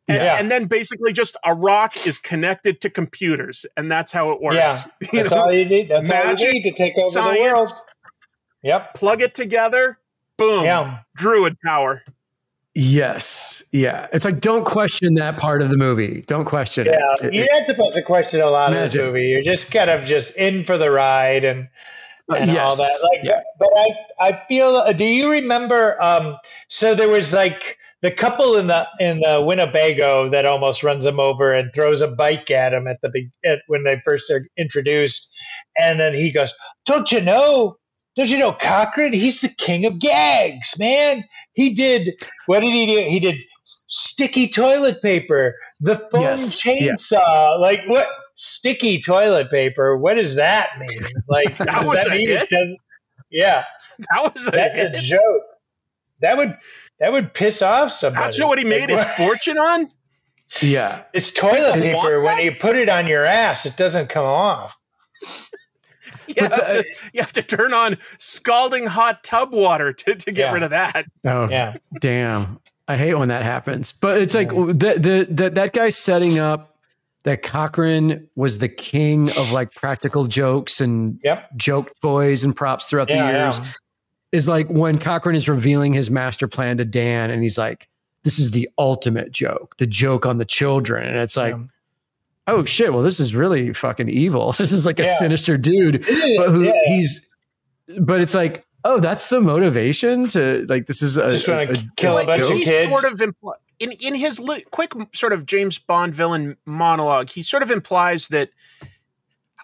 Speaker 3: And then basically just a rock is connected to computers, and that's how it works.
Speaker 2: Yeah, that's all you need. That's all you need to take over the world. Yep.
Speaker 3: Plug it together, boom, druid power.
Speaker 1: Yes. Yeah. It's like, don't question that part of the movie. Don't question it.
Speaker 2: You're not supposed to question a lot of this movie. You're just kind of just in for the ride and all that. Like, but I feel. Do you remember? So there was like the couple in the Winnebago that almost runs him over and throws a bike at him when they first are introduced, and then he goes, "Don't you know Cochran? He's the king of gags, man. What did he do? He did sticky toilet paper, the foam chainsaw. Like, what? Sticky toilet paper? What does that mean? Like, does that mean it doesn't? Yeah, that's a joke. That would piss off somebody.
Speaker 3: That's what he made his fortune on?
Speaker 1: Yeah.
Speaker 2: It's toilet paper. When you put it on your ass, it doesn't come off.
Speaker 3: You have to turn on scalding hot tub water to get rid of that.
Speaker 1: Oh, damn. I hate when that happens. But it's like that guy setting up that Cochran was the king of, like, practical jokes and joke toys and props throughout the years. Is like when Cochran is revealing his master plan to Dan, and he's like, this is the ultimate joke, the joke on the children. And it's like, oh shit, well, this is really fucking evil. This is like a sinister dude, but it's like, oh, that's the motivation to, like, this is
Speaker 2: just want to kill a bunch of kids.
Speaker 3: Sort of in his quick sort of James Bond villain monologue, he sort of implies that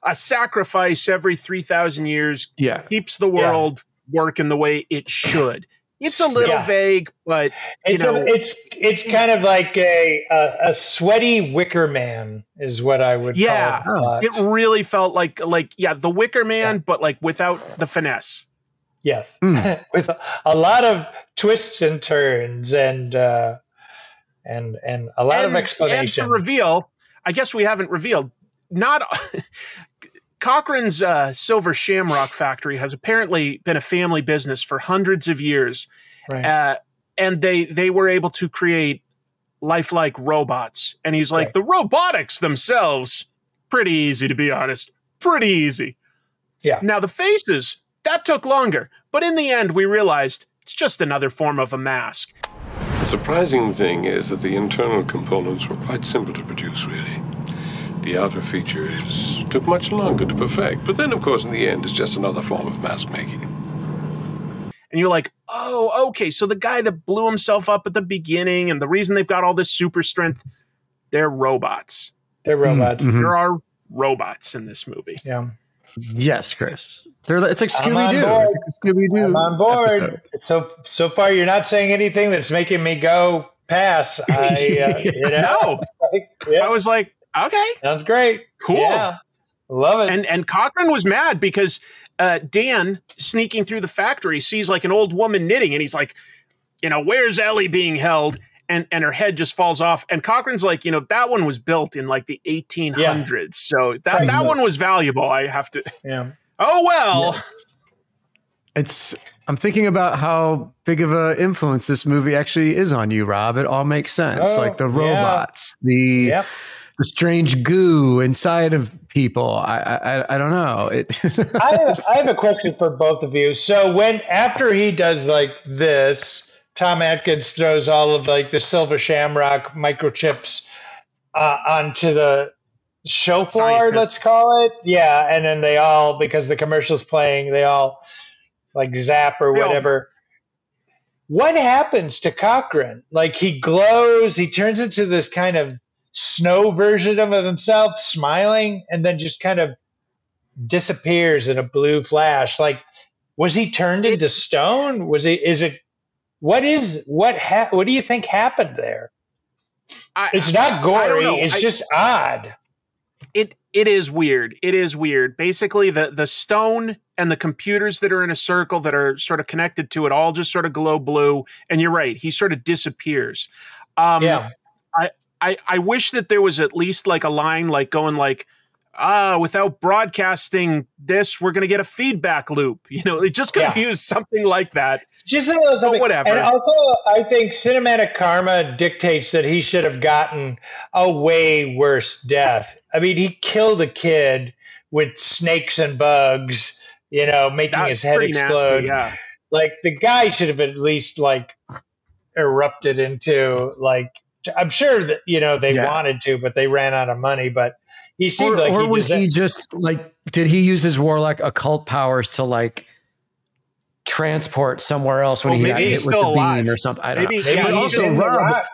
Speaker 3: a sacrifice every 3,000 years keeps the world working the way it should. It's a little vague, but
Speaker 2: it's kind of like a sweaty Wicker Man is what I would call it.
Speaker 3: It really felt like the Wicker Man, but like without the finesse.
Speaker 2: Yes, with a lot of twists and turns and a lot of explanation.
Speaker 3: And to reveal, I guess we haven't revealed. Not Cochran's Silver Shamrock Factory has apparently been a family business for hundreds of years. Right. And they were able to create lifelike robots. And he's like, the robotics themselves, pretty easy, to be honest. Pretty easy.
Speaker 2: Yeah.
Speaker 3: Now, the faces, that took longer. But in the end, we realized it's just another form of a mask.
Speaker 9: The surprising thing is that the internal components were quite simple to produce, really. The outer features took much longer to perfect. But then, of course, in the end, it's just another form of mask making.
Speaker 3: And you're like, oh, okay, so the guy that blew himself up at the beginning and the reason they've got all this super strength, they're robots.
Speaker 2: They're robots.
Speaker 3: There are robots in this movie.
Speaker 2: Yeah.
Speaker 1: Yes, Chris. It's like
Speaker 2: I'm
Speaker 1: Scooby
Speaker 2: on
Speaker 1: Doo.
Speaker 2: board.
Speaker 1: It's like a Scooby Doo.
Speaker 2: I'm on board. So far, you're not saying anything that's making me go pass.
Speaker 3: No. I was like, okay,
Speaker 2: sounds great.
Speaker 3: Cool.
Speaker 2: Yeah, love it.
Speaker 3: And Cochran was mad because Dan, sneaking through the factory, sees like an old woman knitting, and he's like, where's Ellie being held? And her head just falls off. And Cochran's like, that one was built in like the 1800s. Yeah. So that one was valuable. I have to.
Speaker 2: Yeah.
Speaker 3: Oh, well.
Speaker 1: Yeah. I'm thinking about how big of an influence this movie actually is on you, Rob. It all makes sense. Like the robots, the strange goo inside of people. I don't know.
Speaker 2: I have a question for both of you. So after he does like this, Tom Atkins throws all of like the silver shamrock microchips onto the show floor, let's call it. Yeah. And then they all, because the commercial's playing, they all like zap or whatever. What happens to Cochran? Like he glows, he turns into this kind of snow version of himself, smiling, and then just kind of disappears in a blue flash. Like, was he turned into stone? What do you think happened there? It's not gory. It's just odd.
Speaker 3: It is weird. It is weird. Basically, the stone and the computers that are in a circle that are sort of connected to it all just sort of glow blue. And you're right. He sort of disappears. I wish that there was at least like a line like going like, without broadcasting this, we're going to get a feedback loop. They just could have used something like that.
Speaker 2: Just a little something.
Speaker 3: Whatever.
Speaker 2: And also, I think cinematic karma dictates that he should have gotten a way worse death. I mean, he killed a kid with snakes and bugs, making his head explode.
Speaker 3: Nasty,
Speaker 2: Like the guy should have at least like erupted into like. I'm sure that they wanted to, but they ran out of money. But he seemed like,
Speaker 1: or was he just like? Did he use his warlock occult powers to like transport somewhere else when he got hit with the beam or something? I don't know. But also, Rob,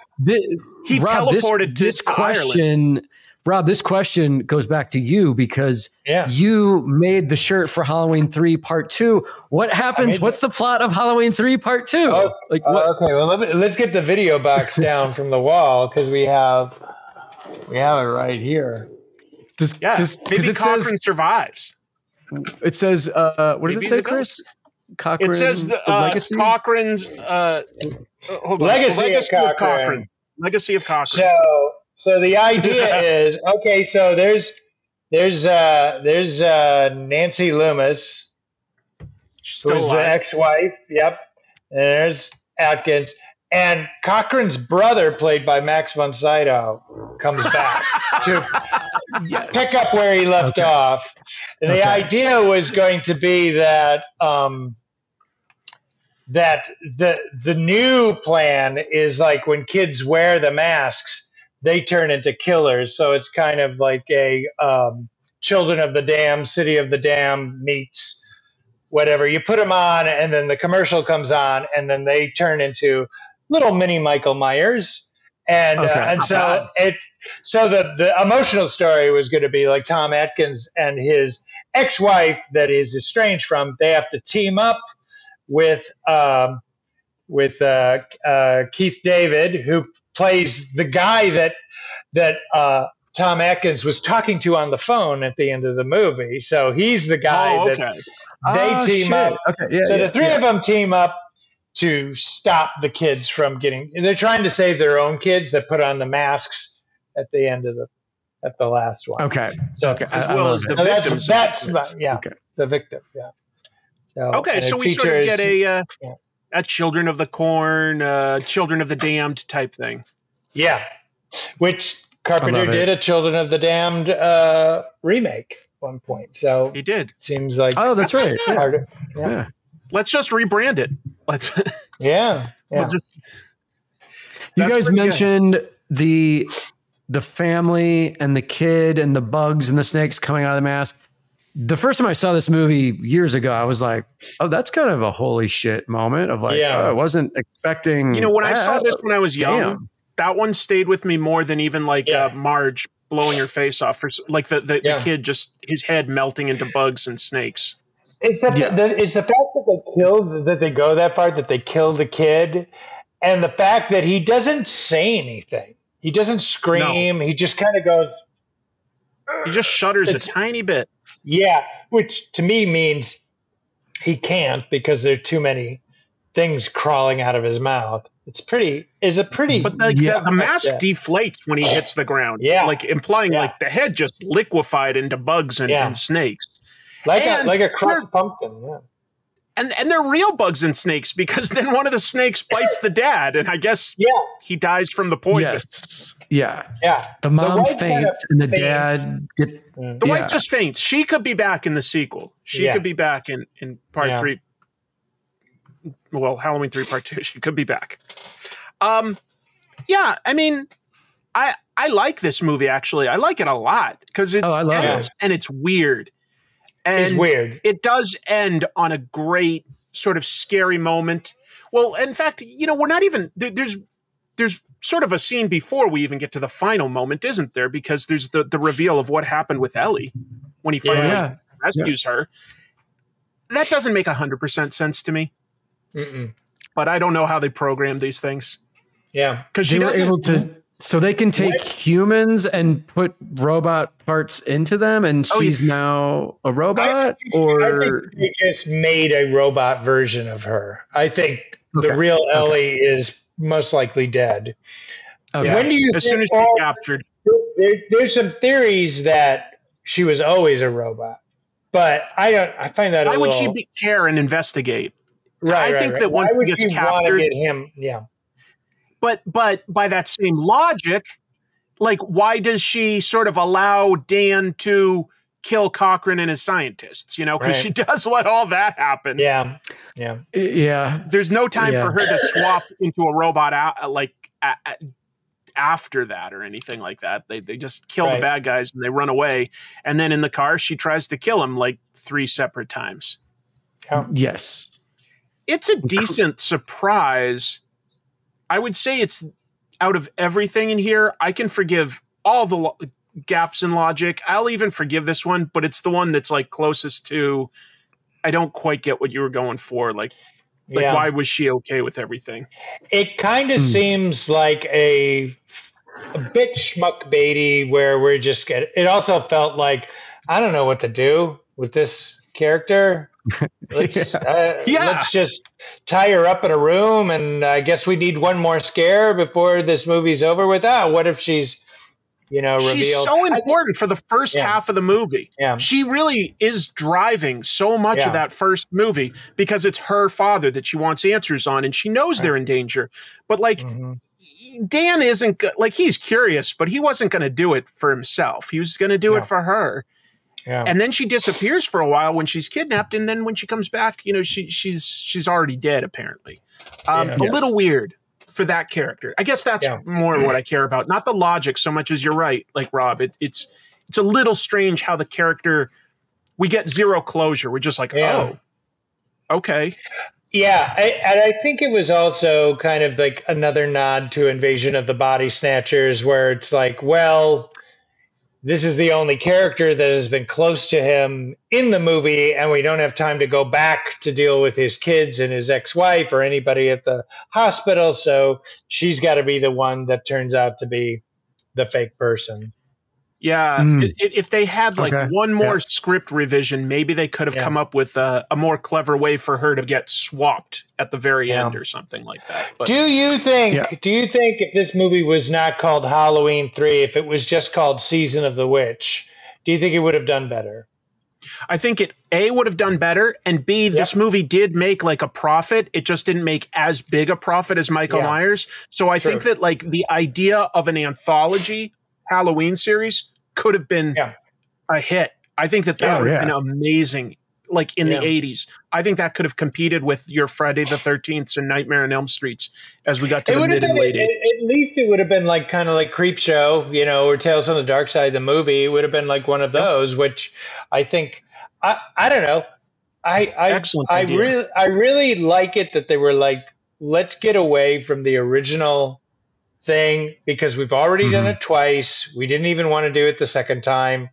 Speaker 3: he teleported to
Speaker 1: this question. Rob, this question goes back to you because you made the shirt for Halloween 3 Part 2. What happens? What's the plot of Halloween 3 Part 2?
Speaker 2: Okay, well, let's get the video box down from the wall because we have it right here.
Speaker 3: Maybe Cochran survives.
Speaker 1: It says, what does it say, Chris? Cochran,
Speaker 3: it says
Speaker 1: legacy?
Speaker 3: Cochran's
Speaker 2: legacy of Cochran.
Speaker 3: Legacy of Cochran.
Speaker 2: So the idea is so there's Nancy Loomis, who's the ex-wife. Yep, and there's Atkins, and Cochran's brother, played by Max von Sydow, comes back to pick up where he left off. And the idea was going to be that that the new plan is like when kids wear the masks, they turn into killers. So it's kind of like a Children of the Dam, City of the Dam meets whatever. You put them on, and then the commercial comes on, and then they turn into little mini Michael Myers. And so the emotional story was going to be like Tom Atkins and his ex-wife that is estranged from. They have to team up with Keith David, who plays the guy that Tom Atkins was talking to on the phone at the end of the movie. So he's the guy that they team up. The three of them team up to stop the kids from getting. They're trying to save their own kids that put on the masks at the end of the last one.
Speaker 1: Okay.
Speaker 2: So
Speaker 3: as well as the victims.
Speaker 2: The victim. Yeah.
Speaker 3: So we sort of get a Children of the Corn, Children of the Damned type thing.
Speaker 2: Yeah, which Carpenter did a Children of the Damned remake at one point. So
Speaker 3: he did.
Speaker 2: Seems like
Speaker 1: that's right.
Speaker 2: Yeah.
Speaker 3: Let's just rebrand it. Let's.
Speaker 2: Yeah.
Speaker 3: We'll just.
Speaker 1: You guys mentioned the family and the kid and the bugs and the snakes coming out of the mask. The first time I saw this movie years ago, I was like, "Oh, that's kind of a holy shit moment." Of like, I wasn't expecting.
Speaker 3: When I saw this when I was young, that one stayed with me more than even like Marge blowing her face off, for like the kid just his head melting into bugs and snakes.
Speaker 2: It's it's the fact that they go that far, that they kill the kid, and the fact that he doesn't say anything. He doesn't scream. No. He just kind of goes.
Speaker 3: He just shudders a tiny bit.
Speaker 2: Yeah, which to me means he can't, because there are too many things crawling out of his mouth. But
Speaker 3: the mask deflates when he hits the ground.
Speaker 2: Yeah,
Speaker 3: like implying like the head just liquefied into bugs and snakes,
Speaker 2: like a crushed pumpkin. Yeah.
Speaker 3: And they're real bugs and snakes, because then one of the snakes bites the dad, and I guess he dies from the poison.
Speaker 1: Yes. Yeah. The mom faints, and the dad.
Speaker 3: The wife just faints. She could be back in the sequel. She could be back in part 3. Well, Halloween 3 part 2. She could be back. I mean, I like this movie, actually. I like it a lot, because it's and it's weird. And
Speaker 2: it's weird.
Speaker 3: It does end on a great sort of scary moment. Well, in fact, we're not even there's sort of a scene before we even get to the final moment, isn't there? Because there's the reveal of what happened with Ellie when he finally rescues her. That doesn't make 100% sense to me. But I don't know how they program these things.
Speaker 2: Yeah,
Speaker 1: because she was able to. So they can take humans and put robot parts into them, and she's now a robot? I think
Speaker 2: they just made a robot version of her. I think the real Ellie is most likely dead.
Speaker 1: Okay.
Speaker 2: When do you
Speaker 3: as soon as she's captured?
Speaker 2: There's some theories that she was always a robot, but I find that
Speaker 3: why would she care and investigate?
Speaker 2: Right.
Speaker 3: I think that once she gets captured,
Speaker 2: get him,
Speaker 3: But by that same logic, like, why does she sort of allow Dan to kill Cochran and his scientists? Because she does let all that happen.
Speaker 2: Yeah.
Speaker 3: There's no time for her to swap into a robot after that or anything like that. They just kill the bad guys and they run away. And then in the car, she tries to kill him like 3 separate times.
Speaker 2: Oh.
Speaker 1: Yes.
Speaker 3: It's a decent surprise. I would say it's out of everything in here. I can forgive all the gaps in logic. I'll even forgive this one, but it's the one that's like closest to, I don't quite get what you were going for. Like why was she okay with everything?
Speaker 2: It kind of seems like a bit schmuck baity, where we're just it also felt like, I don't know what to do with this character. Let's just tie her up in a room, and I guess we need one more scare before this movie's over with. What if she's, revealed?
Speaker 3: She's so important for the first half of the movie.
Speaker 2: Yeah.
Speaker 3: She really is driving so much of that first movie, because it's her father that she wants answers on, and she knows they're in danger. But Dan isn't like, he's curious, but he wasn't going to do it for himself. He was going to do it for her.
Speaker 2: Yeah.
Speaker 3: And then she disappears for a while when she's kidnapped, and then when she comes back, she's already dead, apparently. A little weird for that character. I guess that's more what I care about, not the logic so much as you're right, like Rob. It's a little strange how the character, we get zero closure. We're just like, oh, okay.
Speaker 2: Yeah, and I think it was also kind of like another nod to Invasion of the Body Snatchers, where it's like, well, this is the only character that has been close to him in the movie, and we don't have time to go back to deal with his kids and his ex-wife or anybody at the hospital, so she's got to be the one that turns out to be the fake person.
Speaker 3: Yeah, if they had one more script revision, maybe they could have come up with a more clever way for her to get swapped at the very end or something like that. But,
Speaker 2: do you think if this movie was not called Halloween 3, if it was just called Season of the Witch, do you think it would have done better?
Speaker 3: I think it A, would have done better, and B, this movie did make like a profit. It just didn't make as big a profit as Michael Myers. So I think that like the idea of an anthology Halloween series could have been a hit. I think that would have been amazing, like in the 80s. I think that could have competed with your Friday the 13th and Nightmare on Elm Streets as we got to the mid and late 80s.
Speaker 2: At least it would have been like kind of like Creepshow, or Tales from the Dark Side, the movie. It would have been like one of those, which I think, I don't know. I really like it that they were like, let's get away from the original thing because we've already done it twice. We didn't even want to do it the second time.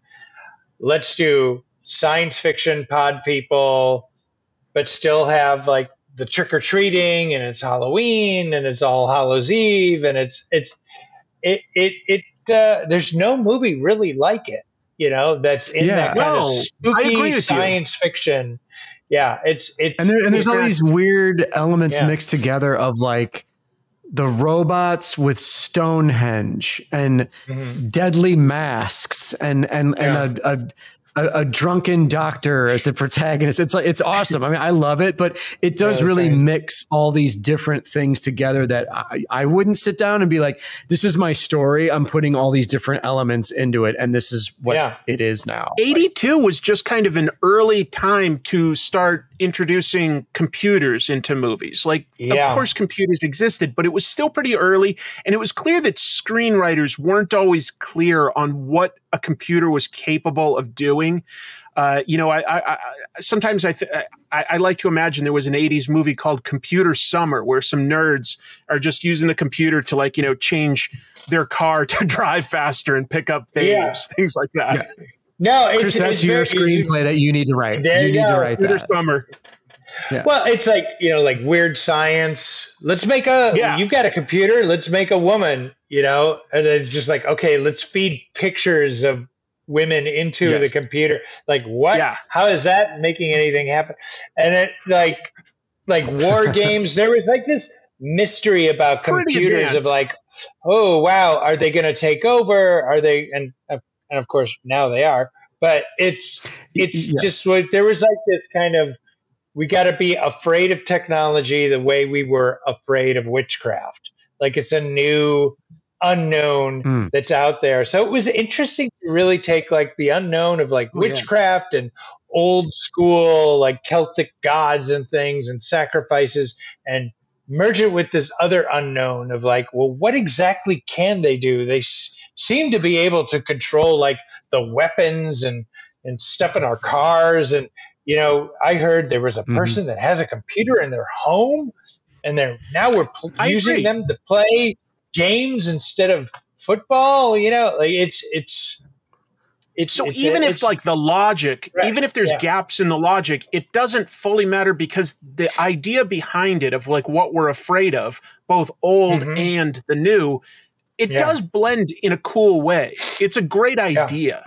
Speaker 2: Let's do science fiction pod people, but still have like the trick or treating, and it's Halloween, and it's All Hallows Eve, and there's no movie really like it, that's in that kind of spooky science fiction. Yeah, it's
Speaker 1: and there's all these weird elements mixed together of like the robots with Stonehenge and deadly masks and a drunken doctor as the protagonist. It's awesome. I mean, I love it, but it does really mix all these different things together that I wouldn't sit down and be like, this is my story. I'm putting all these different elements into it, and this is what it is now.
Speaker 3: 82 was just kind of an early time to start introducing computers into movies. Like, of course, computers existed, but it was still pretty early, and it was clear that screenwriters weren't always clear on what a computer was capable of doing. Sometimes I like to imagine there was an 80s movie called Computer Summer where some nerds are just using the computer to change their car to drive faster and pick up babes, things like that.
Speaker 2: Yeah. No,
Speaker 1: Chris, that's your screenplay that you need to write. You need to write that.
Speaker 3: Summer.
Speaker 2: Yeah. Well, it's like, like weird science. Let's make you've got a computer, let's make a woman, and it's just like, okay, let's feed pictures of women into the computer. Like, what? Yeah. How is that making anything happen? And it like war games, there was like this mystery about computers of like, oh wow, are they going to take over? Are they? And of course now they are. But it's just like there was like this kind of, we got to be afraid of technology the way we were afraid of witchcraft. Like it's a new unknown that's out there. So it was interesting to really take like the unknown of like witchcraft and old school like Celtic gods and things and sacrifices and merge it with this other unknown of like, well, what exactly can they do? They seem to be able to control like the weapons and stuff in our cars. And, I heard there was a person that has a computer in their home and now we're using them to play games instead of football, like it's
Speaker 3: so even if like the logic, even if there's gaps in the logic, it doesn't fully matter because the idea behind it of like what we're afraid of, both old and the new, it does blend in a cool way. It's a great idea.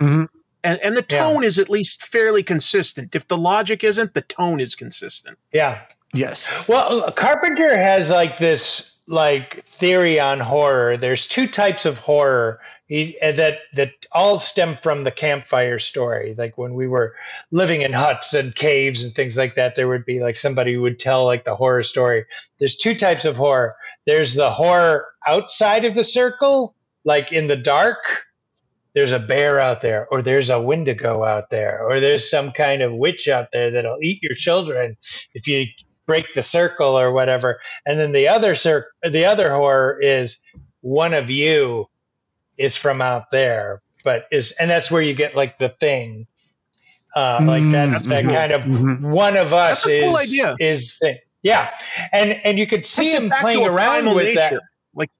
Speaker 3: And the tone is at least fairly consistent. If the logic isn't, the tone is consistent.
Speaker 2: Yeah.
Speaker 1: Yes.
Speaker 2: Well, Carpenter has like this like theory on horror. There's two types of horror that all stem from the campfire story. Like when we were living in huts and caves and things like that, there would be like somebody who would tell like the horror story. There's two types of horror. There's the horror outside of the circle, like in the dark. There's a bear out there, or there's a Wendigo out there, or there's some kind of witch out there that'll eat your children if you break the circle or whatever. And then the other horror is one of you is from out there, and that's where you get like the thing. Like that's that kind of one of us
Speaker 3: that's a cool idea.
Speaker 2: Is thing. Yeah. And you could see him playing around with nature. That.
Speaker 3: Like,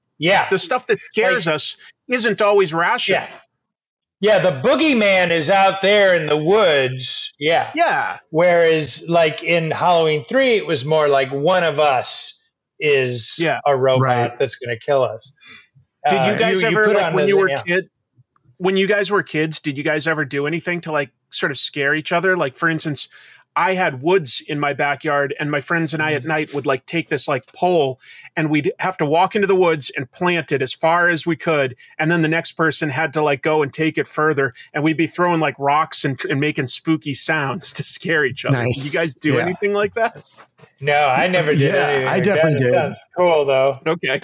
Speaker 3: the stuff that scares us isn't always rational.
Speaker 2: Yeah, the boogeyman is out there in the woods. Yeah.
Speaker 3: Yeah.
Speaker 2: Whereas, like in Halloween 3, it was more like one of us is a robot that's going to kill us.
Speaker 3: Did you guys ever, like, when you were when you guys were kids, did you guys ever do anything to like sort of scare each other? Like, for instance, I had woods in my backyard, and my friends and I at night would like take this like pole, and we'd have to walk into the woods and plant it as far as we could. And then the next person had to like go and take it further, and we'd be throwing like rocks and making spooky sounds to scare each other. Nice. Did you guys do anything like that?
Speaker 2: No, I never did anything.
Speaker 1: I definitely did.
Speaker 2: Sounds cool though.
Speaker 3: Okay.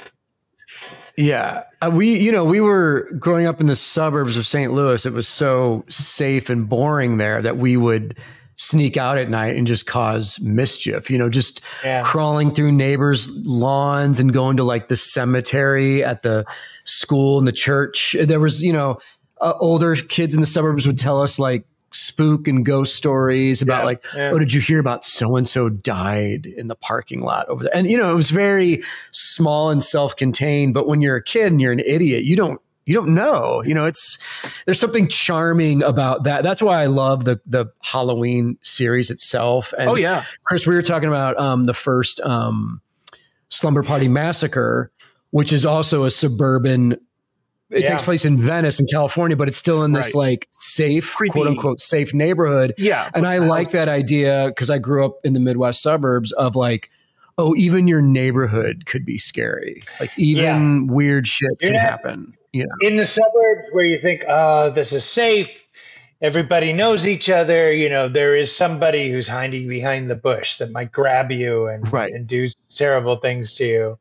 Speaker 1: Yeah. We were growing up in the suburbs of St. Louis. It was so safe and boring there that we would sneak out at night and just cause mischief, just crawling through neighbors' lawns and going to like the cemetery at the school and the church. There was, older kids in the suburbs would tell us like spook and ghost stories about oh, did you hear about so-and-so died in the parking lot over there? And, it was very small and self-contained, but when you're a kid and you're an idiot, you don't know, there's something charming about that. That's why I love the Halloween series itself. And Chris, we were talking about the first Slumber Party Massacre, which is also a suburban. It takes place in Venice in California, but it's still in this safe, creepy, quote unquote, safe neighborhood. Yeah. And I like that idea because I grew up in the Midwest suburbs of oh, even your neighborhood could be scary. Even weird shit can happen.
Speaker 2: In the suburbs where you think, oh, this is safe. Everybody knows each other. There is somebody who's hiding behind the bush that might grab you and do terrible things to you.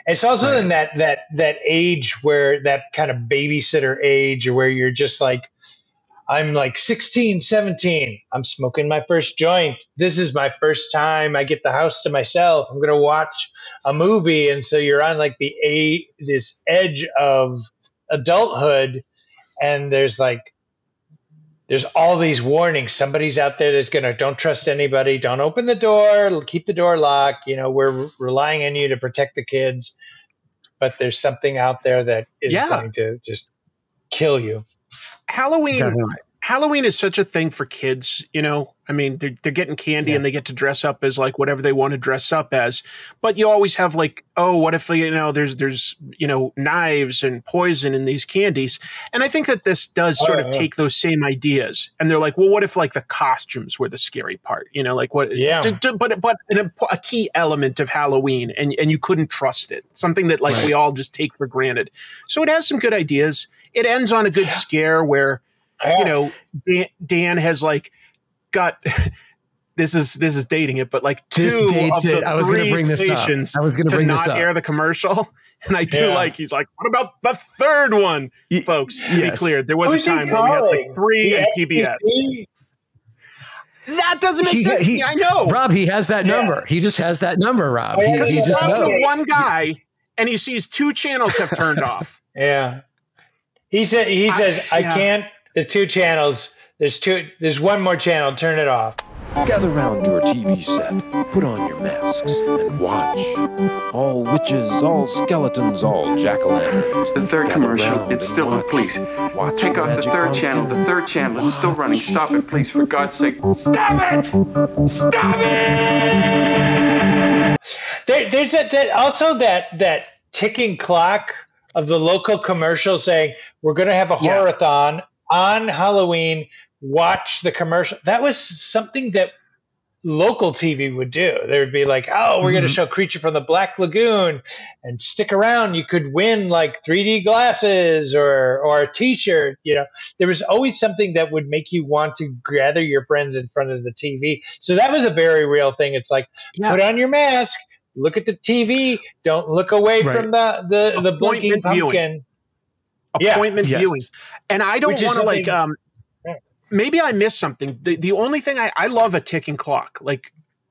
Speaker 2: It's also in that age where that kind of babysitter age where you're just I'm 16, 17. I'm smoking my first joint. This is my first time. I get the house to myself. I'm going to watch a movie. And so you're on this edge of adulthood. And there's all these warnings. Somebody's out there that's don't trust anybody. Don't open the door. Keep the door locked. We're relying on you to protect the kids. But there's something out there that is going to just kill you.
Speaker 3: Halloween is such a thing for kids, I mean, they're getting candy and they get to dress up as whatever they want to dress up as. But you always have oh, what if there's knives and poison in these candies? And I think that this does sort of take those same ideas. And they're well, what if the costumes were the scary part? What? Yeah. But a key element of Halloween, and you couldn't trust it. Something that we all just take for granted. So it has some good ideas. It ends on a good scare where Dan has got this is dating it, but two of the three stations to not air the commercial. And I do he's what about the third one, folks? To be clear, there was a time where we had 3 in PBS. That doesn't make sense. I know,
Speaker 1: Rob. He has that number. He just has that number, Rob. He just knows.
Speaker 3: One guy, and he sees 2 channels have turned off.
Speaker 2: Yeah. He says, I can't. The 2 channels. There's one more channel. Turn it off.
Speaker 11: Gather round your TV set. Put on your masks and watch. All witches, all skeletons, all jack-o'-lanterns.
Speaker 6: The third commercial. It's still on. Please. Take off the third channel. The third channel. It's still running. Stop it, please. For God's sake. Stop it! Stop it!
Speaker 2: There's that ticking clock of the local commercial saying, we're going to have a horror-thon on Halloween. Watch the commercial. That was something that local TV would do. They would be oh, we're going to show Creature from the Black Lagoon, and stick around. You could win 3D glasses or a T-shirt. There was always something that would make you want to gather your friends in front of the TV. So that was a very real thing. It's put on your mask, look at the TV, don't look away from the blinking pumpkin.
Speaker 3: Appointment viewing. And I don't want to maybe I missed something. The only thing I love a ticking clock, where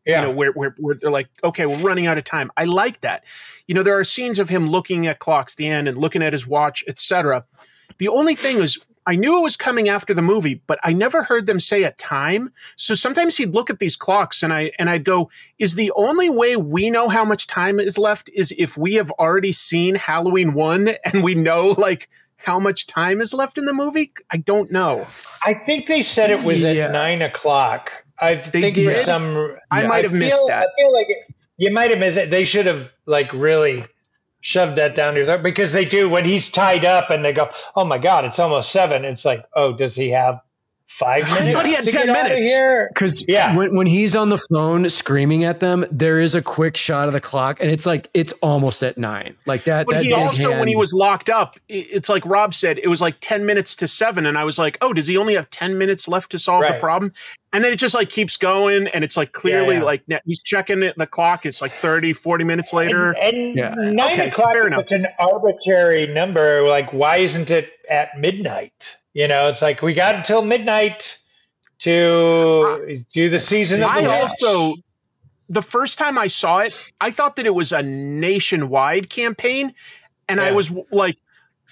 Speaker 3: they're okay, we're running out of time. I like that. There are scenes of him looking at clocks, the end, and looking at his watch, etc. The only thing is, I knew it was coming after the movie, but I never heard them say a time. So sometimes he'd look at these clocks, and I'd go, is the only way we know how much time is left is if we have already seen Halloween 1 and we know how much time is left in the movie? I don't know.
Speaker 2: I think they said it was at 9 o'clock. I
Speaker 3: might have missed that.
Speaker 2: I feel you might have missed it. They should have really shoved that down your throat, because they do when he's tied up and they go, oh my God, it's almost 7. It's oh, does he have 5 minutes?
Speaker 3: I thought he had 10 minutes.
Speaker 1: Because when he's on the phone screaming at them, there is a quick shot of the clock, and it's almost at 9. That.
Speaker 3: But he also, when he was locked up, it's like Rob said, it was 10 minutes to 7, and I was oh, does he only have 10 minutes left to solve the problem? And then it just keeps going, and it's clearly he's checking the clock. It's 30, 40 minutes later.
Speaker 2: And 9 o'clock is such an arbitrary number. Why isn't it at midnight? It's we got until midnight to do the season of the witch.
Speaker 3: The first time I saw it, I thought that it was a nationwide campaign. And I was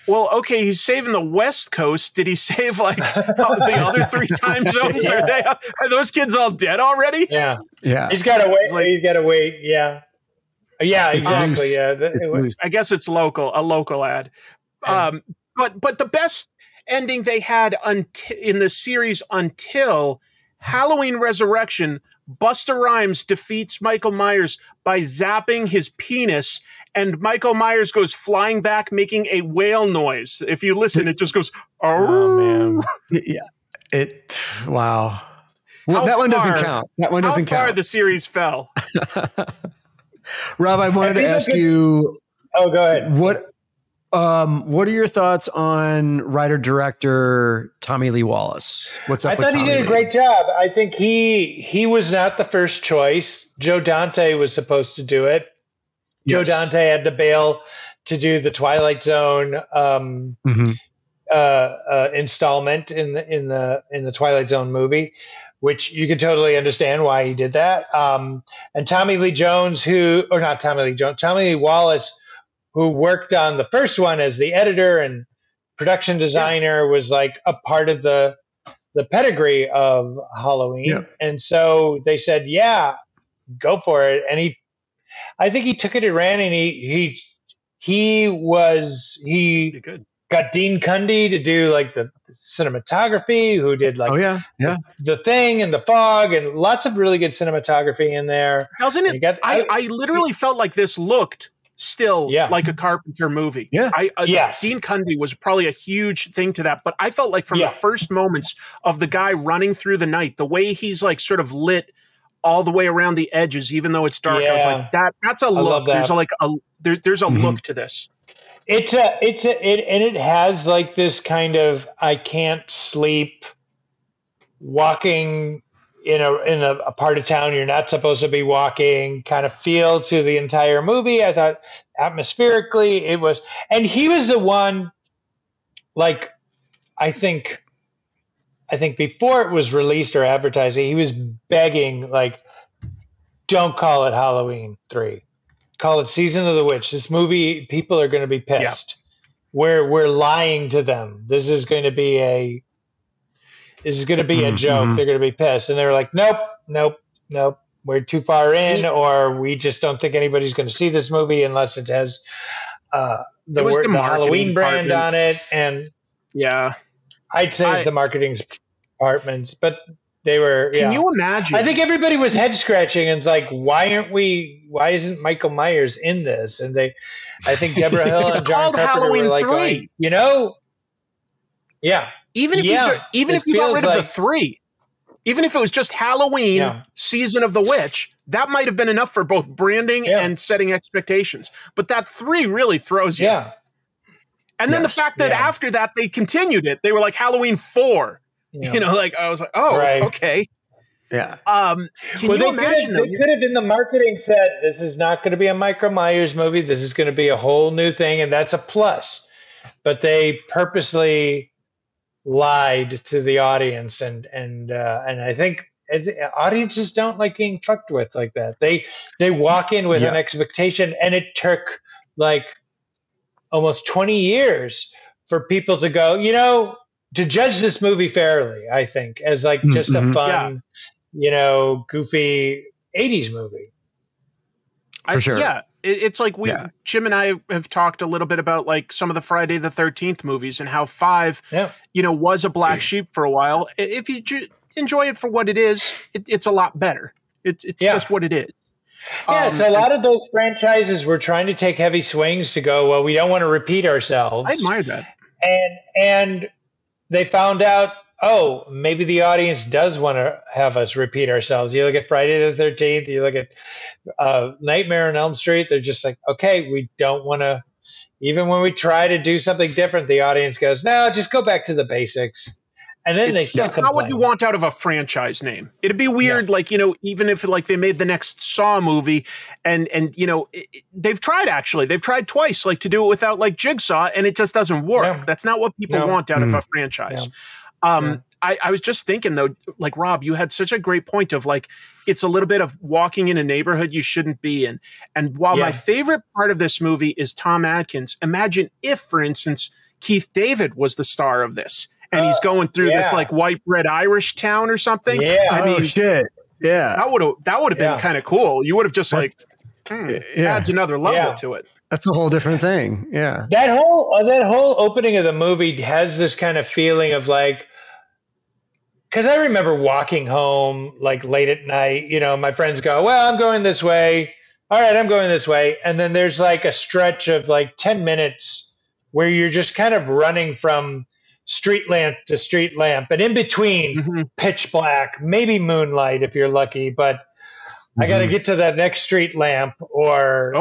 Speaker 3: Well, okay, he's saving the West Coast. Did he save like the other 3 time zones?
Speaker 2: Yeah.
Speaker 3: Are those kids all dead already?
Speaker 2: Yeah.
Speaker 1: Yeah.
Speaker 2: He's got to wait. He's got to wait. Yeah. Yeah, exactly. Yeah.
Speaker 3: I guess it's a local ad. But the best ending they had in the series until Halloween Resurrection, Busta Rhymes defeats Michael Myers by zapping his penis, and Michael Myers goes flying back making a whale noise. If you listen, it just goes, oh man.
Speaker 1: Yeah. Wow. Well, that one doesn't count. That one doesn't count.
Speaker 3: How far the series fell.
Speaker 1: Rob, I wanted to ask you.
Speaker 2: Oh, go ahead.
Speaker 1: What are your thoughts on writer-director Tommy Lee Wallace? What's up with Tommy Lee?
Speaker 2: I thought he did a great job. I think he was not the first choice. Joe Dante was supposed to do it. Joe Dante had to bail to do the Twilight Zone installment in the Twilight Zone movie, which you can totally understand why he did that. And Tommy Lee Wallace, who worked on the first one as the editor and production designer, was like a part of the pedigree of Halloween. Yeah. And so they said, yeah, go for it. And I think he took it and ran, and he got Dean Cundy to do like the cinematography, who did like the Thing and The Fog, and lots of really good cinematography in there.
Speaker 3: Doesn't it? I literally felt like this looked still like a Carpenter movie.
Speaker 1: Yeah.
Speaker 3: Dean Cundy was probably a huge thing to that, but I felt like from the first moments of the guy running through the night, the way he's like sort of lit all the way around the edges, even though it's dark, I was like, that's a look. There's there's a look to this.
Speaker 2: And it has like this kind of I can't sleep walking in a part of town you're not supposed to be walking kind of feel to the entire movie. I thought atmospherically it was, and he was the one, like, I think before it was released or advertised, he was begging, like, don't call it Halloween 3. Call it Season of the Witch. This movie, people are going to be pissed. Yeah. We're lying to them. This is going to be a joke. They're going to be pissed. And they were like, nope. We're too far in, or we just don't think anybody's going to see this movie unless it has the Halloween brand on it. And I'd say it's the marketing departments, but they were.
Speaker 3: Can you imagine?
Speaker 2: I think everybody was head scratching and it's like, why isn't Michael Myers in this? And I think Deborah Hill and John Carpenter were like, going,
Speaker 3: Even if you got rid of the 3, even if it was just Halloween, Season of the Witch, that might have been enough for both branding and setting expectations. But that 3 really throws you.
Speaker 2: Yeah.
Speaker 3: And then the fact that after that they continued it, they were like Halloween 4. Yeah. I was like, oh, okay.
Speaker 1: Yeah.
Speaker 3: Can you imagine
Speaker 2: they could have in the marketing said, this is not going to be a Michael Myers movie. This is going to be a whole new thing, and that's a plus. But they purposely lied to the audience, and I think audiences don't like being fucked with like that. They walk in with an expectation, and it took like almost 20 years for people to go, to judge this movie fairly, I think, as like just a fun, goofy 80s movie.
Speaker 1: For sure.
Speaker 3: Yeah. It's like Jim and I have talked a little bit about like some of the Friday the 13th movies and how 5, was a black sheep for a while. If you enjoy it for what it is, it's a lot better. It's just what it is.
Speaker 2: Yeah, so a lot of those franchises were trying to take heavy swings to go, well, we don't want to repeat ourselves.
Speaker 3: I admire that.
Speaker 2: And they found out, maybe the audience does want to have us repeat ourselves. You look at Friday the 13th, you look at Nightmare on Elm Street, they're just like, okay, we don't want to, even when we try to do something different, the audience goes, no, just go back to the basics. And then it's
Speaker 3: not what you want out of a franchise name. It'd be weird, even if like they made the next Saw movie, and they've tried twice, to do it without like Jigsaw, and it just doesn't work. Yeah. That's not what people want out of a franchise. Yeah. I was just thinking though, like Rob, you had such a great point of like, it's a little bit of walking in a neighborhood you shouldn't be in. And while my favorite part of this movie is Tom Atkins, imagine if, for instance, Keith David was the star of this. And he's going through this like white bread Irish town or something.
Speaker 2: Yeah.
Speaker 3: I mean,
Speaker 1: shit. Yeah.
Speaker 3: That would have been kind of cool. You would have just adds another level to it.
Speaker 1: That's a whole different thing. Yeah.
Speaker 2: That whole opening of the movie has this kind of feeling of like, because I remember walking home like late at night, you know, my friends go, well, I'm going this way. All right, I'm going this way. And then there's like a stretch of like 10 minutes where you're just kind of running from street lamp to street lamp, and in between pitch black, maybe moonlight if you're lucky, but I got to get to that next street lamp or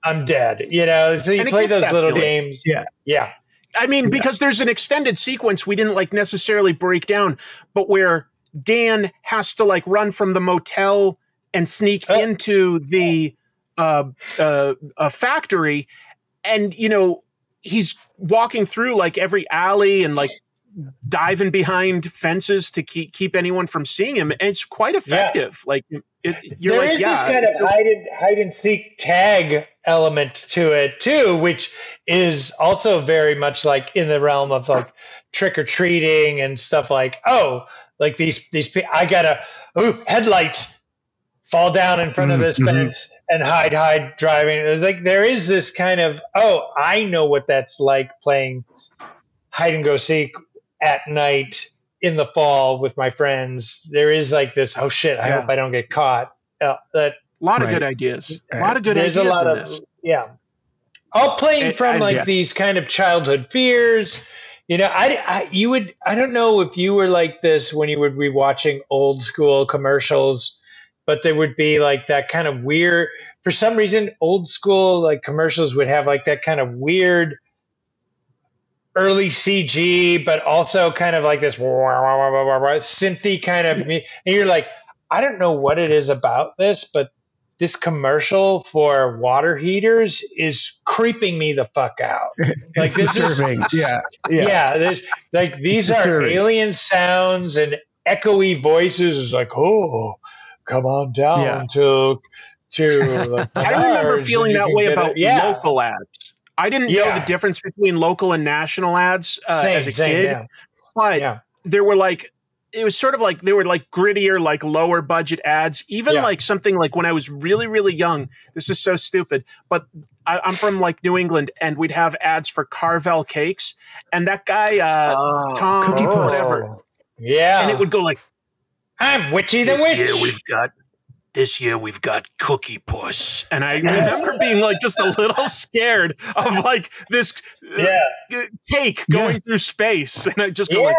Speaker 2: I'm dead, you know? So you play those little games.
Speaker 1: Yeah.
Speaker 2: Yeah.
Speaker 3: I mean, because there's an extended sequence we didn't like necessarily break down, but where Dan has to like run from the motel and sneak into the factory, and you know he's walking through like every alley and like diving behind fences to keep anyone from seeing him, and it's quite effective. Like you're
Speaker 2: there is this kind of hide and seek tag element to it too, which is also very much like in the realm of like trick or treating and stuff. Like like these I gotta headlights fall down in front of this fence and hide driving. It's like there is this kind of I know what that's like playing hide and go seek at night in the fall with my friends. There is like this I hope I don't get caught. That
Speaker 3: a lot of good ideas. A lot of good ideas in this.
Speaker 2: All playing from these kind of childhood fears. You know, I don't know if you were like this when you would be watching old school commercials, but there would be like that kind of weird, for some reason, old school like commercials would have like that kind of weird early CG, but also kind of like this synthy kind of, and you're like, I don't know what it is about this, but this commercial for water heaters is creeping me the fuck out. Like
Speaker 1: it's disturbing.
Speaker 2: There's like these disturbing. Are alien sounds and echoey voices. It's like, come on down to.
Speaker 3: I remember feeling that way about local ads. I didn't know the difference between local and national ads as a kid, but there were like. It was sort of like they were like grittier, like lower budget ads. Even like something like when I was really, really young. This is so stupid, but I'm from like New England, and we'd have ads for Carvel cakes, and that guy Tom
Speaker 1: Cookie Puss,
Speaker 3: whatever, and it would go like,
Speaker 2: "I'm Witchy the Witch."
Speaker 3: This year we've got Cookie Puss, and I remember being like just a little scared of like this cake going through space, and I just go like.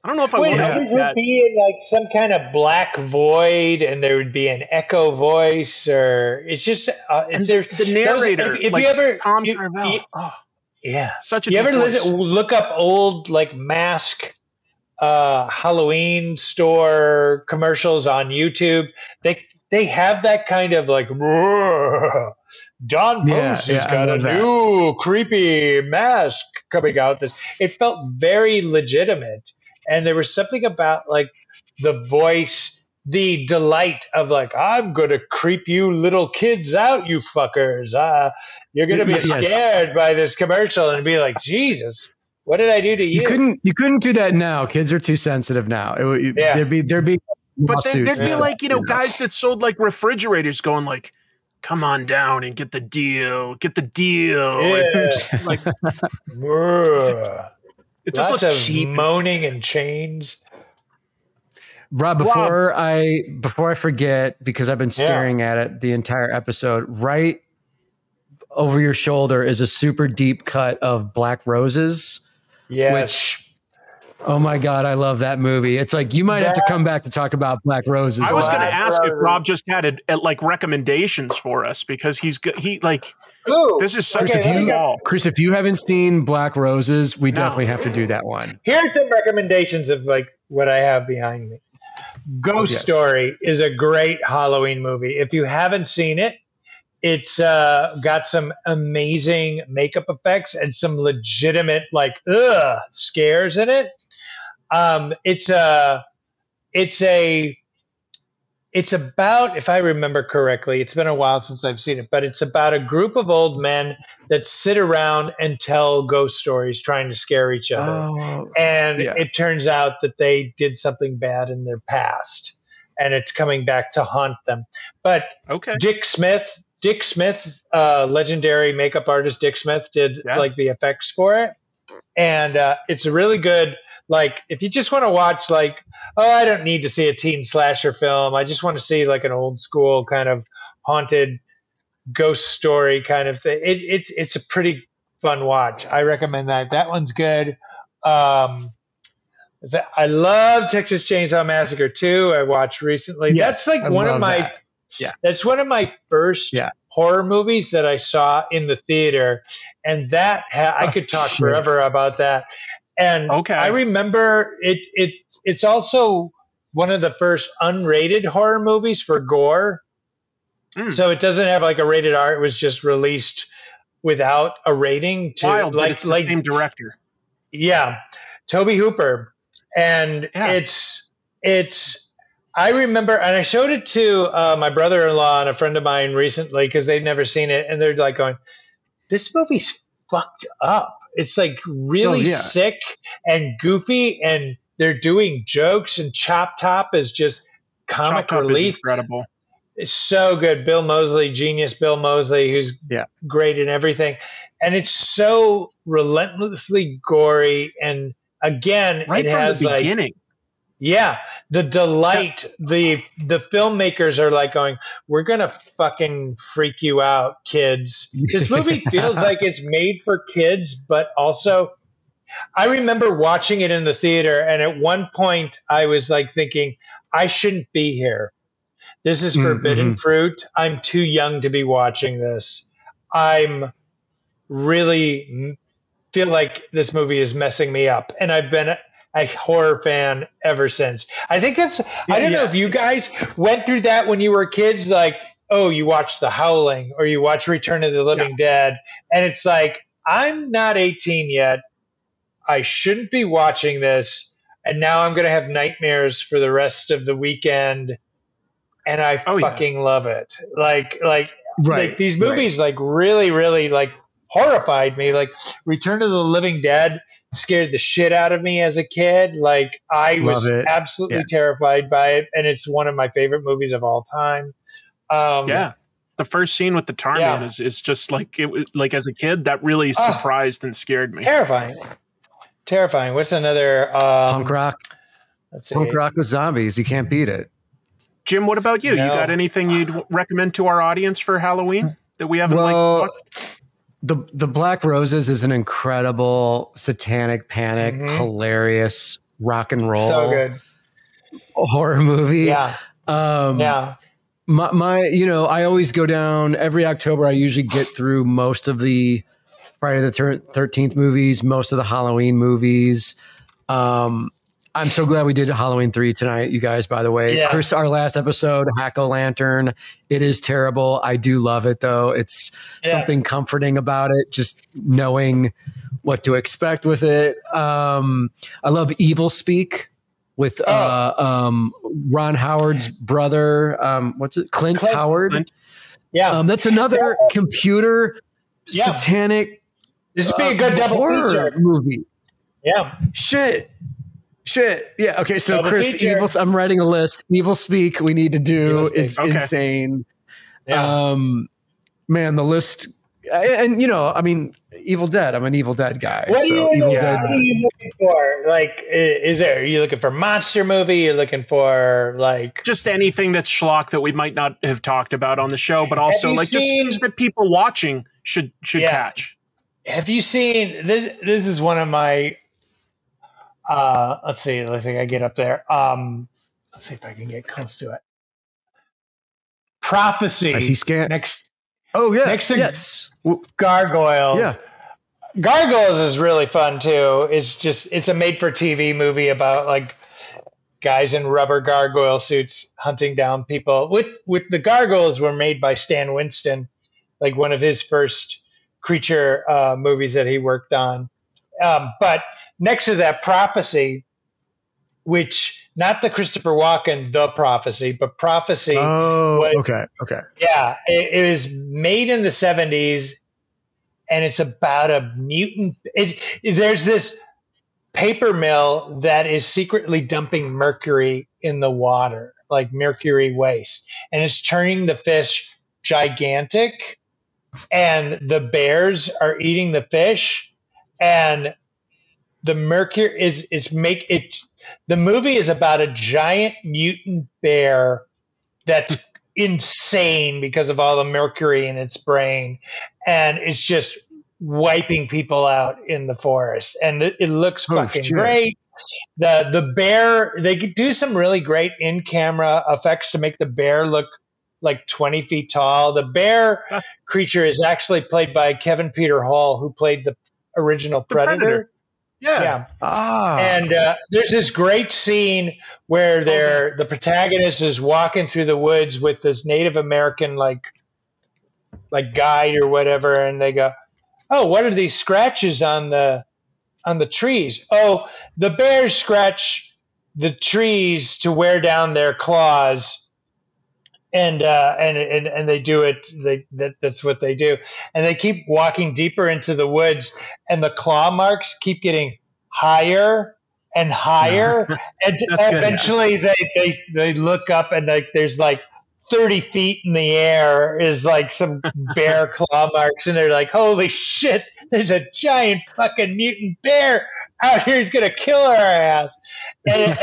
Speaker 3: I don't know if I want
Speaker 2: to would be in like some kind of black void, and there would be an echo voice, or it's just
Speaker 3: the narrator.
Speaker 2: If
Speaker 3: like
Speaker 2: you ever,
Speaker 3: Tom
Speaker 2: such a. You ever look up old like mask Halloween store commercials on YouTube? They have that kind of like. Don Post has got a new creepy mask coming out. It felt very legitimate. And there was something about like the voice, the delight of like, I'm going to creep you little kids out, you fuckers. You're going to be scared by this commercial and be like, Jesus, what did I do to you?
Speaker 1: You couldn't do that now. Kids are too sensitive now. There'd be
Speaker 3: but then there'd be like, guys that sold like refrigerators going like, come on down and get the deal.
Speaker 2: Yeah.
Speaker 3: Like, it just
Speaker 2: lots
Speaker 3: looks
Speaker 2: of
Speaker 3: cheap.
Speaker 2: Moaning and chains.
Speaker 1: Rob, before I forget, because I've been staring at it the entire episode, right over your shoulder is a super deep cut of Black Roses.
Speaker 2: Yes.
Speaker 1: Which, oh my God, I love that movie. It's like you might have to come back to talk about Black Roses.
Speaker 3: I was going to ask if Rob just had like recommendations for us, because this is such
Speaker 1: Chris, if you haven't seen Black Roses, we definitely have to do that one.
Speaker 2: Here's some recommendations of like what I have behind me. Ghost Story is a great Halloween movie. If you haven't seen it, it's got some amazing makeup effects and some legitimate like scares in it. It's a it's about, if I remember correctly, it's been a while since I've seen it, but it's about a group of old men that sit around and tell ghost stories trying to scare each other.
Speaker 1: Oh,
Speaker 2: And
Speaker 1: yeah.
Speaker 2: it turns out that they did something bad in their past and it's coming back to haunt them. But Dick Smith, legendary makeup artist Dick Smith, did like the effects for it. And it's a really good, like, if you just want to watch, like, oh, I don't need to see a teen slasher film. I just want to see like an old school kind of haunted ghost story kind of thing. It's a pretty fun watch. I recommend that. That one's good. I love Texas Chainsaw Massacre 2. I watched recently.
Speaker 1: Yes,
Speaker 2: that's like one of my
Speaker 1: that. Yeah.
Speaker 2: That's one of my first horror movies that I saw in the theater, and that I could talk forever about that. And I remember it's also one of the first unrated horror movies for gore. So it doesn't have like a rated R. It was just released without a rating.
Speaker 3: Wild, but it's the same director.
Speaker 2: Yeah, Tobe Hooper, and it's. I remember, and I showed it to my brother-in-law and a friend of mine recently because they'd never seen it, and they're like going, "This movie's fucked up. It's like really sick and goofy, and they're doing jokes, and Chop Top is just comic relief.
Speaker 3: Is incredible.
Speaker 2: It's so good. Bill Moseley, genius Bill Moseley, who's great in everything, and it's so relentlessly gory. And again,
Speaker 3: right
Speaker 2: it
Speaker 3: from
Speaker 2: has
Speaker 3: the beginning.
Speaker 2: The delight, the filmmakers are like going, we're going to fucking freak you out, kids. This movie feels like it's made for kids, but also I remember watching it in the theater. And at one point I was like thinking, I shouldn't be here. This is forbidden fruit. I'm too young to be watching this. I'm really feel like this movie is messing me up. And I've been a horror fan ever since. I think that's, I don't know if you guys went through that when you were kids, like, oh, you watched The Howling or you watch Return of the Living Dead. And it's like, I'm not 18 yet. I shouldn't be watching this. And now I'm going to have nightmares for the rest of the weekend. And I fucking love it. Like these movies, like really, really like horrified me. Like Return of the Living Dead scared the shit out of me as a kid. Like I was absolutely terrified by it, and it's one of my favorite movies of all time.
Speaker 3: The first scene with the tar man is just like it. Like as a kid, that really surprised and scared me.
Speaker 2: Terrifying. What's another
Speaker 1: punk rock?
Speaker 2: Let's see.
Speaker 1: Punk rock with zombies. You can't beat it.
Speaker 3: Jim, what about you?
Speaker 2: No.
Speaker 3: You got anything you'd recommend to our audience for Halloween that we haven't watched?
Speaker 1: The Black Roses is an incredible satanic panic, hilarious rock and roll,
Speaker 2: so good
Speaker 1: horror movie. My I always go down every October. I usually get through most of the Friday the 13th movies, most of the Halloween movies. I'm so glad we did Halloween 3 tonight, you guys, by the way. Chris, our last episode, Hack-O-Lantern, it is terrible. I do love it, though. It's something comforting about it, just knowing what to expect with it. I love Evil Speak with Ron Howard's brother. What's it? Clint Howard.
Speaker 2: Clint.
Speaker 1: That's another computer satanic
Speaker 2: this would be a good double
Speaker 1: horror
Speaker 2: feature
Speaker 1: movie.
Speaker 2: Shit.
Speaker 1: Yeah. Okay. So
Speaker 2: double
Speaker 1: Chris,
Speaker 2: feature.
Speaker 1: I'm writing a list. Evil Speak. We need to do. It's insane. Man, the list. And I mean, Evil Dead. I'm an Evil Dead guy.
Speaker 2: What
Speaker 1: so Evil Dead.
Speaker 2: What are you looking for? Like, are you looking for monster movie? You're looking for like
Speaker 3: just anything that's schlock that we might not have talked about on the show, but also like just things that people watching should catch.
Speaker 2: Have you seen this? This is one of my. Let's see. Let's see if I get up there. Let's see if I can get close to it. Prophecy.
Speaker 1: I see scan.
Speaker 2: Next.
Speaker 1: Oh yeah.
Speaker 2: Next to
Speaker 1: yes.
Speaker 2: Gargoyle.
Speaker 1: Yeah.
Speaker 2: Gargoyles is really fun too. It's a made-for-TV movie about like guys in rubber gargoyle suits hunting down people. With the gargoyles were made by Stan Winston, like one of his first creature movies that he worked on. But next to that, Prophecy, which not the Christopher Walken, The Prophecy, but Prophecy.
Speaker 1: Oh, okay.
Speaker 2: Yeah, it was made in the 70s, and it's about a mutant. There's this paper mill that is secretly dumping mercury in the water, like mercury waste, and it's turning the fish gigantic, and the bears are eating the fish, and the mercury the movie is about a giant mutant bear that's insane because of all the mercury in its brain, and it's just wiping people out in the forest, and it looks fucking great. The bear, they do some really great in-camera effects to make the bear look like 20 feet tall. The bear creature is actually played by Kevin Peter Hall, who played the original Predator. Yeah. And there's this great scene where the protagonist is walking through the woods with this Native American like guide or whatever, and they go, "Oh, what are these scratches on the trees?" "Oh, the bears scratch the trees to wear down their claws." And they do it. That's what they do. And they keep walking deeper into the woods, and the claw marks keep getting higher and higher. And eventually, they look up, and there's like 30 feet in the air is like some bear claw marks, and they're like, "Holy shit! There's a giant fucking mutant bear out here. He's gonna kill our ass." And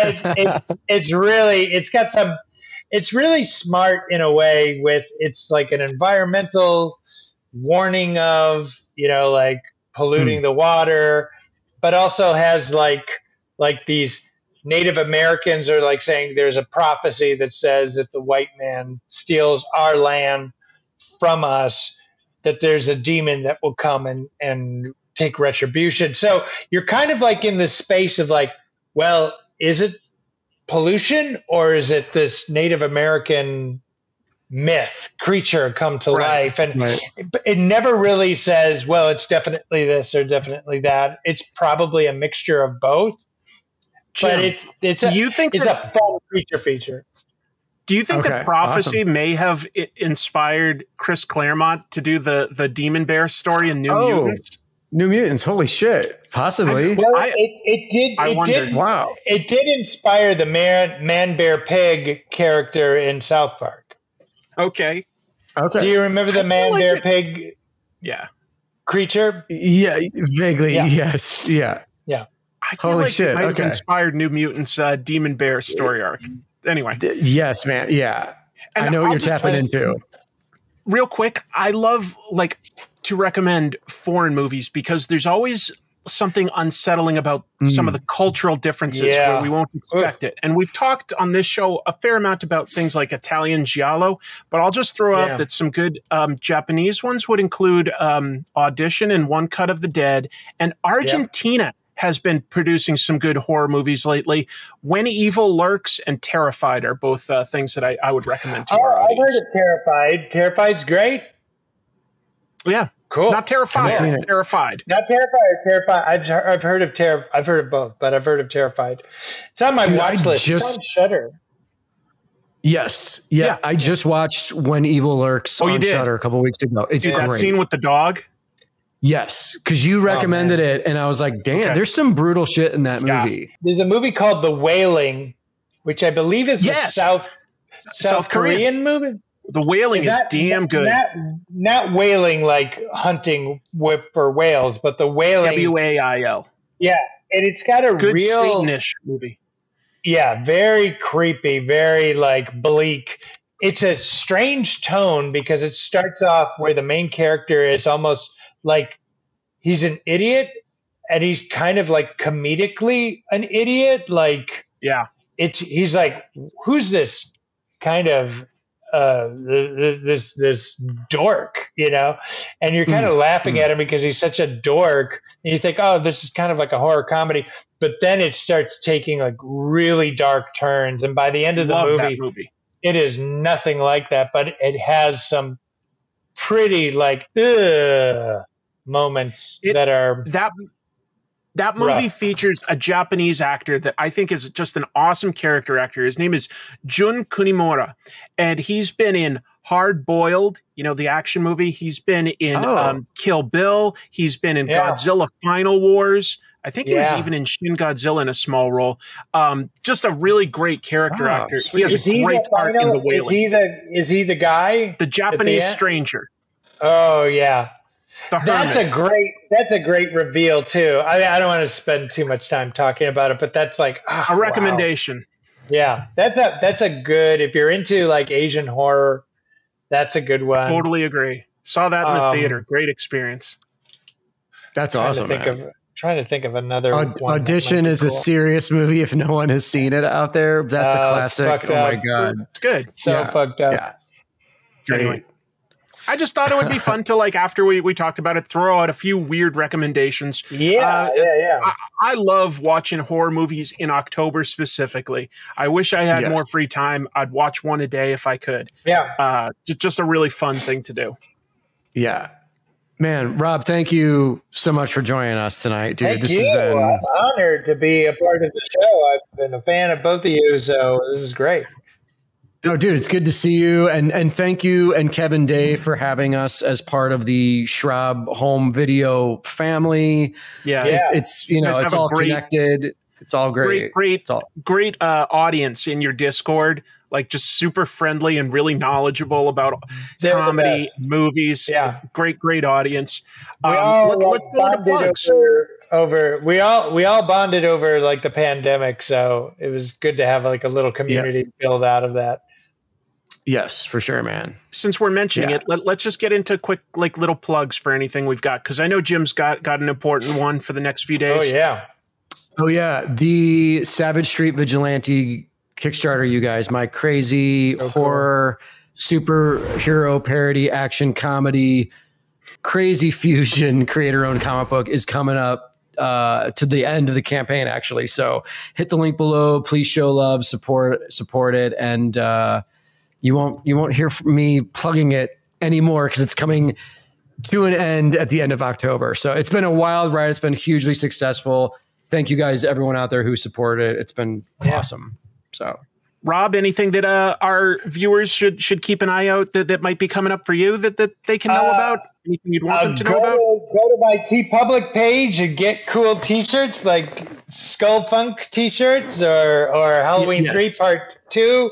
Speaker 2: it's really smart in a way. It's like an environmental warning of, like polluting the water, but also has like these Native Americans are like saying there's a prophecy that says if the white man steals our land from us, that there's a demon that will come and take retribution. So you're kind of like in this space of like, well, is it pollution, or is it this Native American myth creature come to life? And it never really says, well, it's definitely this or definitely that. It's probably a mixture of both. Jim, but it's a fun creature feature.
Speaker 3: Do you think that Prophecy may have inspired Chris Claremont to do the Demon Bear story in New Mutants?
Speaker 1: New Mutants, holy shit! Possibly.
Speaker 2: It did. Wow! It did inspire the Man Bear Pig character in South Park.
Speaker 3: Okay.
Speaker 2: Do you remember the Man Bear Pig?
Speaker 3: Yeah.
Speaker 2: Creature.
Speaker 1: Yeah, vaguely. Yeah. Yes. Yeah.
Speaker 2: Yeah.
Speaker 3: I feel like it might have inspired New Mutants' Demon Bear story arc. Anyway.
Speaker 1: Yes, man. Yeah. And I know what you're tapping into.
Speaker 3: Real quick, I love to recommend foreign movies because there's always something unsettling about some of the cultural differences where we won't expect it. And we've talked on this show a fair amount about things like Italian giallo, but I'll just throw out that some good Japanese ones would include Audition and One Cut of the Dead. And Argentina has been producing some good horror movies lately. When Evil Lurks and Terrified are both things that I would recommend to our audience.
Speaker 2: I've heard of Terrified. Terrified's great.
Speaker 3: Yeah.
Speaker 2: Cool.
Speaker 3: Not Terrified. Terrified.
Speaker 2: Not Terrified. I've heard of I've heard of both, but I've heard of Terrified. It's on my watch list. It's on Shudder.
Speaker 1: Yes. Yeah. I just watched When Evil Lurks on Shudder a couple weeks ago. It's great.
Speaker 3: That scene with the dog?
Speaker 1: Yes, because you recommended it, and I was like, damn, there's some brutal shit in that movie.
Speaker 2: There's a movie called The Wailing, which I believe is a South Korean movie.
Speaker 3: The Wailing is damn good.
Speaker 2: Not whaling like hunting for whales, but The Wailing.
Speaker 3: WAIL.
Speaker 2: Yeah, and it's got a
Speaker 3: good
Speaker 2: real
Speaker 3: Satanish movie.
Speaker 2: Yeah, very creepy, very like bleak. It's a strange tone because it starts off where the main character is almost like he's an idiot, and he's kind of like comedically an idiot. Like, he's like, who's this kind of this dork, and you're kind of laughing at him because he's such a dork, and you think, oh, this is kind of like a horror comedy, but then it starts taking like really dark turns, and by the end of the movie, it is nothing like that, but it has some pretty like moments that
Speaker 3: That movie
Speaker 2: Rough.
Speaker 3: features a Japanese actor that I think is just an awesome character actor. His name is Jun Kunimura, and he's been in Hard Boiled, the action movie. He's been in Kill Bill. He's been in Godzilla Final Wars. I think he was even in Shin Godzilla in a small role. Just a really great character actor.
Speaker 2: Sweet.
Speaker 3: He has a great part in The Wailing.
Speaker 2: Is he the guy?
Speaker 3: The Japanese stranger.
Speaker 2: Oh yeah. That's
Speaker 3: Hermit.
Speaker 2: a great reveal too. I don't want to spend too much time talking about it, but that's like
Speaker 3: a recommendation.
Speaker 2: Wow. Yeah, that's a good, if you're into like Asian horror, that's a good one.
Speaker 3: Totally agree. Saw that in the theater. Great experience.
Speaker 1: That's awesome.
Speaker 2: Trying to think of another one.
Speaker 1: Audition is a serious movie if no one has seen it out there. That's a classic. Oh my God.
Speaker 3: It's good.
Speaker 2: So fucked up.
Speaker 1: Yeah.
Speaker 3: Anyway. I just thought it would be fun to, like, after we talked about it, throw out a few weird recommendations.
Speaker 2: Yeah.
Speaker 3: I love watching horror movies in October specifically. I wish I had more free time. I'd watch one a day if I could.
Speaker 2: Yeah.
Speaker 3: Just a really fun thing to do.
Speaker 1: Yeah. Man, Rob, thank you so much for joining us tonight, dude.
Speaker 2: Thank you. I'm honored to be a part of the show. I've been a fan of both of you, so this is great.
Speaker 1: No, dude, it's good to see you. And thank you and Kevin Day for having us as part of the Schrab home video family.
Speaker 3: Yeah.
Speaker 1: It's it's all connected. It's all great.
Speaker 3: Great audience in your Discord. Like, just super friendly and really knowledgeable about comedy, movies.
Speaker 2: Yeah.
Speaker 3: Great audience.
Speaker 2: We all
Speaker 3: let's go to plugs.
Speaker 2: We all bonded over like the pandemic, so it was good to have like a little community build out of that.
Speaker 1: Yes, for sure, man.
Speaker 3: Since we're mentioning it, let's just get into quick, like, little plugs for anything we've got, because I know Jim's got an important one for the next few days.
Speaker 1: Oh yeah, the Savage Street Vigilante Kickstarter, you guys. My crazy horror superhero parody action comedy crazy fusion creator-owned comic book is coming up to the end of the campaign, actually. So hit the link below. Please show love, support it, and you won't hear from me plugging it anymore because it's coming to an end at the end of October. So it's been a wild ride. It's been hugely successful. Thank you guys, everyone out there who supported it. It's been awesome. So,
Speaker 3: Rob, anything that our viewers should keep an eye out that might be coming up for you that they can know about? Anything you'd want them to know about?
Speaker 2: Go to my TeePublic page and get cool T-shirts like Skull Funk T-shirts or Halloween 3 Part 2.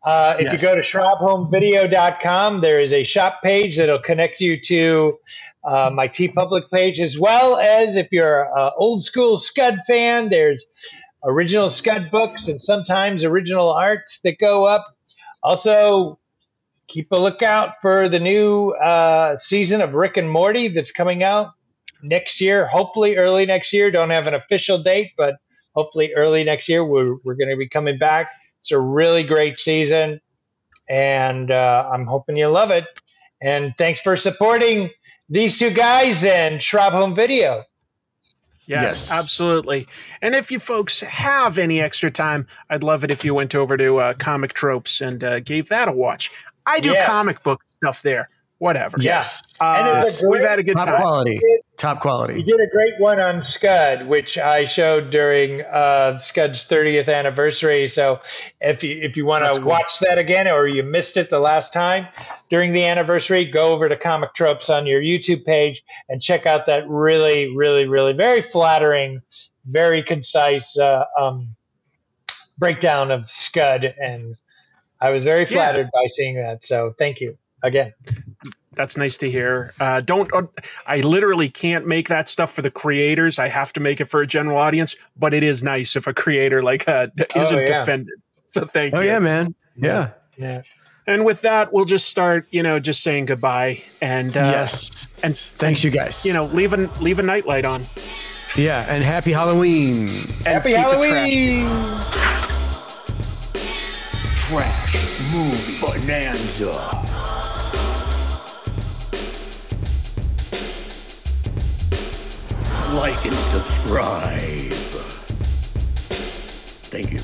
Speaker 2: If you go to SchrabHomeVideo.com, there is a shop page that'll connect you to my TeePublic page, as well as if you're an old school Scud fan, there's original Scud books and sometimes original art that go up. Also, keep a lookout for the new season of Rick and Morty that's coming out next year, hopefully early next year. Don't have an official date, but hopefully early next year we're going to be coming back. It's a really great season, and I'm hoping you love it. And thanks for supporting these two guys and Schrab Home Video.
Speaker 3: Yes, absolutely. And if you folks have any extra time, I'd love it if you went over to Comic Tropes and gave that a watch. I do comic book stuff there. Whatever.
Speaker 1: Yes.
Speaker 3: We've had a good time.
Speaker 1: Top quality.
Speaker 2: You did a great one on Scud, which I showed during Scud's 30th anniversary. So if you want to watch that again, or you missed it the last time during the anniversary, go over to Comic Tropes on your YouTube page and check out that really, really, really very flattering, very concise breakdown of Scud. And I was very flattered by seeing that. So thank you again.
Speaker 3: That's nice to hear. I literally can't make that stuff for the creators. I have to make it for a general audience, but it is nice if a creator isn't defended. So thank you.
Speaker 1: Oh yeah, man. Yeah.
Speaker 3: And with that, we'll just start, just saying goodbye. And and
Speaker 1: thanks, you guys.
Speaker 3: Leave a nightlight on.
Speaker 1: Yeah, and happy Halloween.
Speaker 2: Happy Halloween.
Speaker 12: Trash Movie Bonanza. Like and subscribe. Thank you.